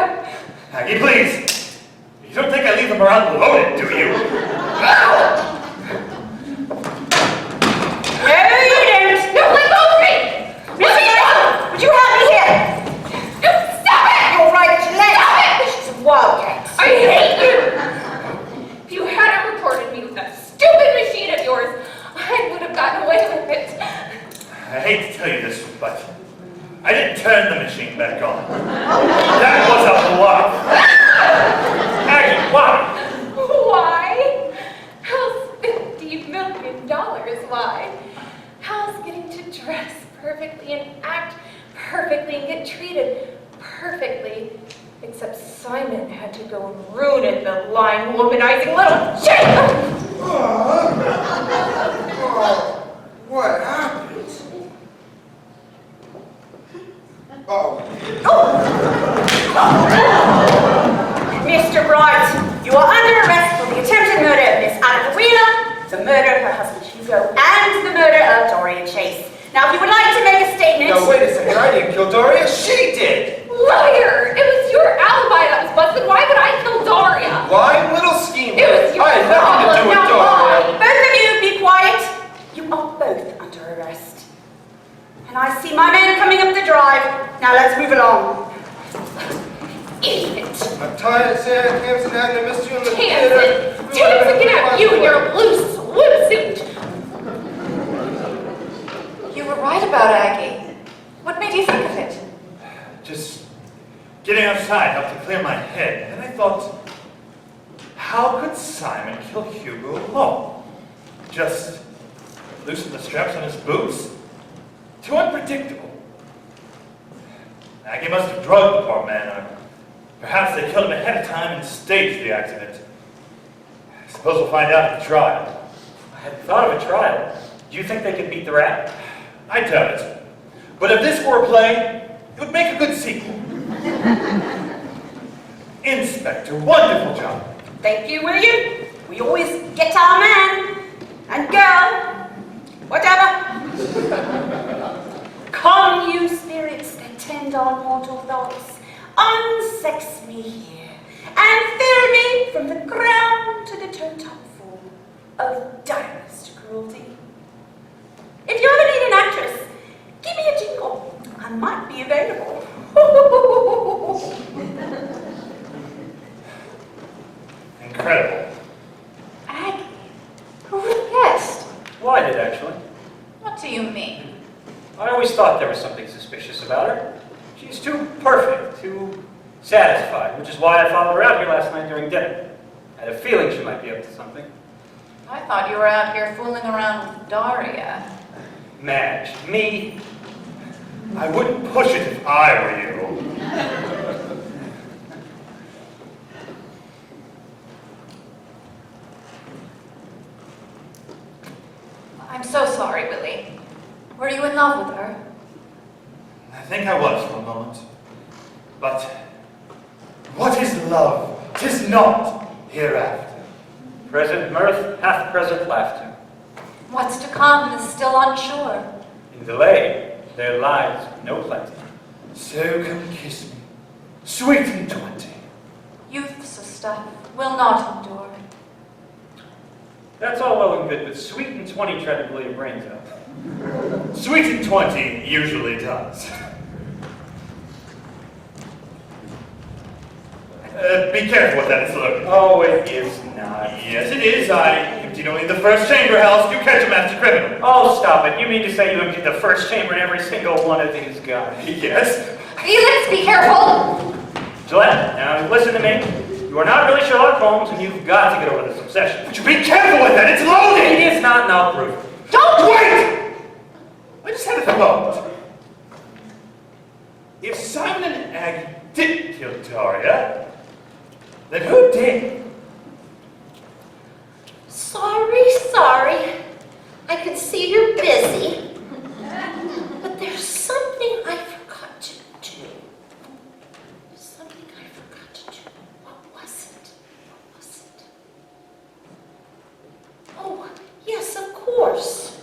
Aggie, please. You don't think I leave them around loaded, do you? No! No, you don't. No, let go of me! Miss Gillette, would you help me here? No, stop it! You're right, Gillette. Stop it! She's a wildcat. I hate you! If you hadn't recorded me with that stupid machine of yours, I would have gotten away with it. I hate to tell you this, but I didn't turn the machine back on. That was a bluff. Aggie, why? Why? How's $50 million? Why? How's getting to dress perfectly and act perfectly and get treated perfectly? Except Simon had to go and ruin it, the lying, womanizing little shit! What happened? Mr. Bright, you are under arrest for the attempted murder of Miss Anna Wheeler, the murder of her husband Hugo, and the murder of Doria Chase. Now, if you would like to make a statement... No, wait a second. I didn't kill Daria. She did. Liar! It was your alibi that was busted. Why would I kill Daria? Lying little schemer. It was your I had nothing to do with problem, not Daria. mine. Both of you, be quiet. You are both under arrest. And I see my men coming up the drive. Now, let's move along. Idiot! I'm tired of saying Tamsin hadn't missed you in the theater. Tamsin can have you in your blue swimsuit! You were right about Aggie. What made you think of it? Just getting outside helped to clear my head. And I thought, how could Simon kill Hugo alone? Just loosen the straps on his boots? Too unpredictable. Aggie must have drugged the poor man, or perhaps they killed him ahead of time and staged the accident. I suppose we'll find out at the trial. I hadn't thought of a trial. Do you think they could beat the rat? I doubt it. But if this were a play, it would make a good sequel. Inspector, wonderful job. Thank you, William. We always get our man and girl, whatever. Come, you spirits that tend on mortal thoughts, unsex me here, and fill me from the ground to the toe-top full of direst cruelty. If you ever need an actress, give me a jingle. I might be available. Incredible. Aggie? Who would have guessed? Well, I did, actually. What do you mean? I always thought there was something suspicious about her. She's too perfect, too satisfied, which is why I followed her out here last night during dinner. I had a feeling she might be up to something. I thought you were out here fooling around with Daria. Madge, me? I wouldn't push it if I were you. I'm so sorry, Willie. Were you in love with her? I think I was for a moment. But what is love? 'Tis not hereafter. Present mirth hath present laughter. What's to come is still unsure. In delay, there lies no plenty. So come kiss me, sweet and 20. Youth's a stuff will not endure. That's all well and good, but sweet and 20 try to blow your brains out. Sweet and 20 usually does. Be careful with that slogan. Oh, it is not. Yes, it is. I emptied only the first chamber, House. You catch a master criminal. Oh, stop it. You mean to say you emptied the first chamber in every single one of these guys? Yes. Felix, be careful! Gillette, now listen to me. You are not really Sherlock Holmes, and you've got to get over this obsession. But you be careful with that. It's loaded. It is not, and I'll prove it. Don't wait! I just had a thought. If Simon and Aggie did kill Daria, then who did? Sorry. I can see you're busy. But there's something I forgot to do. What was it? Oh, yes, of course.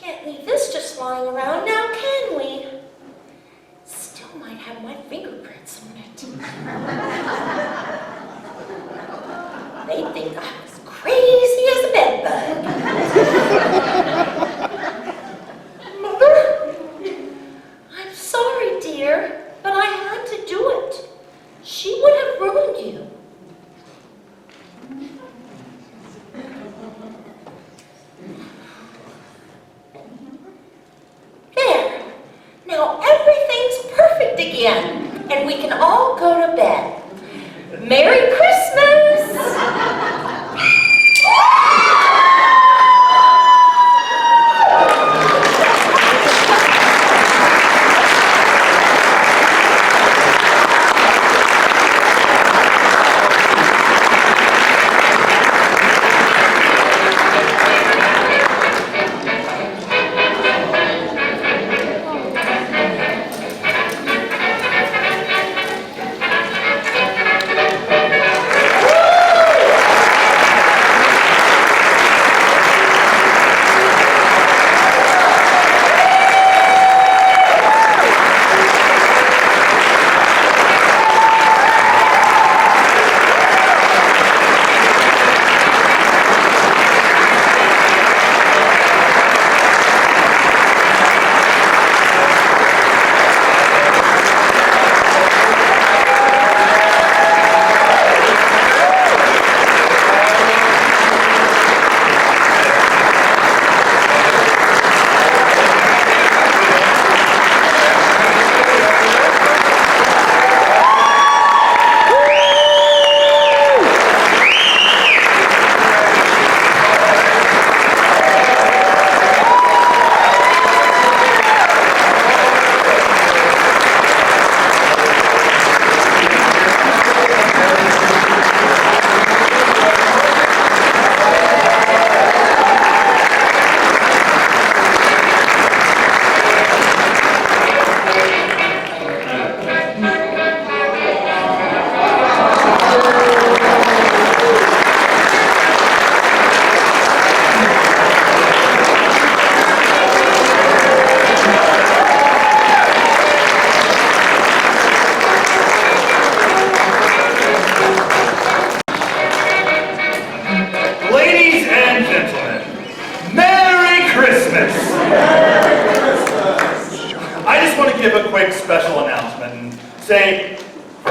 Can't leave this just lying around now, can we? Still might have my fingerprints on it.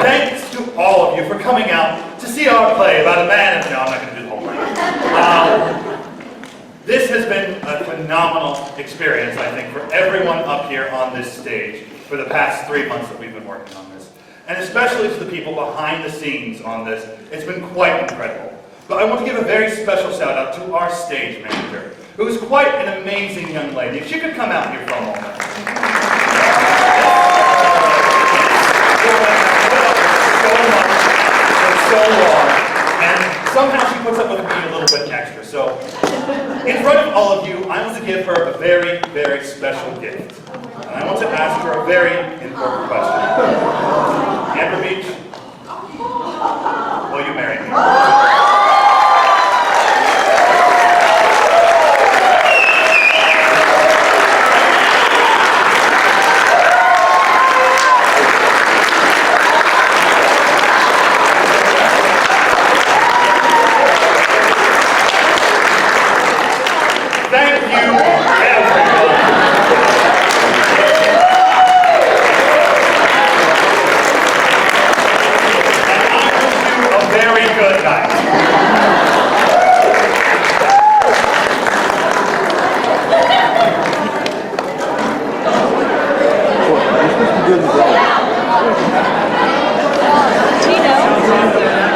Thanks to all of you for coming out to see our play about a man. No, I'm not going to do the whole play. This has been a phenomenal experience, I think, for everyone up here on this stage for the past 3 months that we've been working on this. And especially to the people behind the scenes on this. It's been quite incredible. But I want to give a very special shout out to our stage manager, who is quite an amazing young lady. If she could come out here for a moment. So long, and somehow she puts up with me a little bit extra. So, in front of all of you, I want to give her a very, very special gift. And I want to ask her a very important question. Amber Beach, will you marry me? Thank you, everyone. And I wish you a very good night. Tino.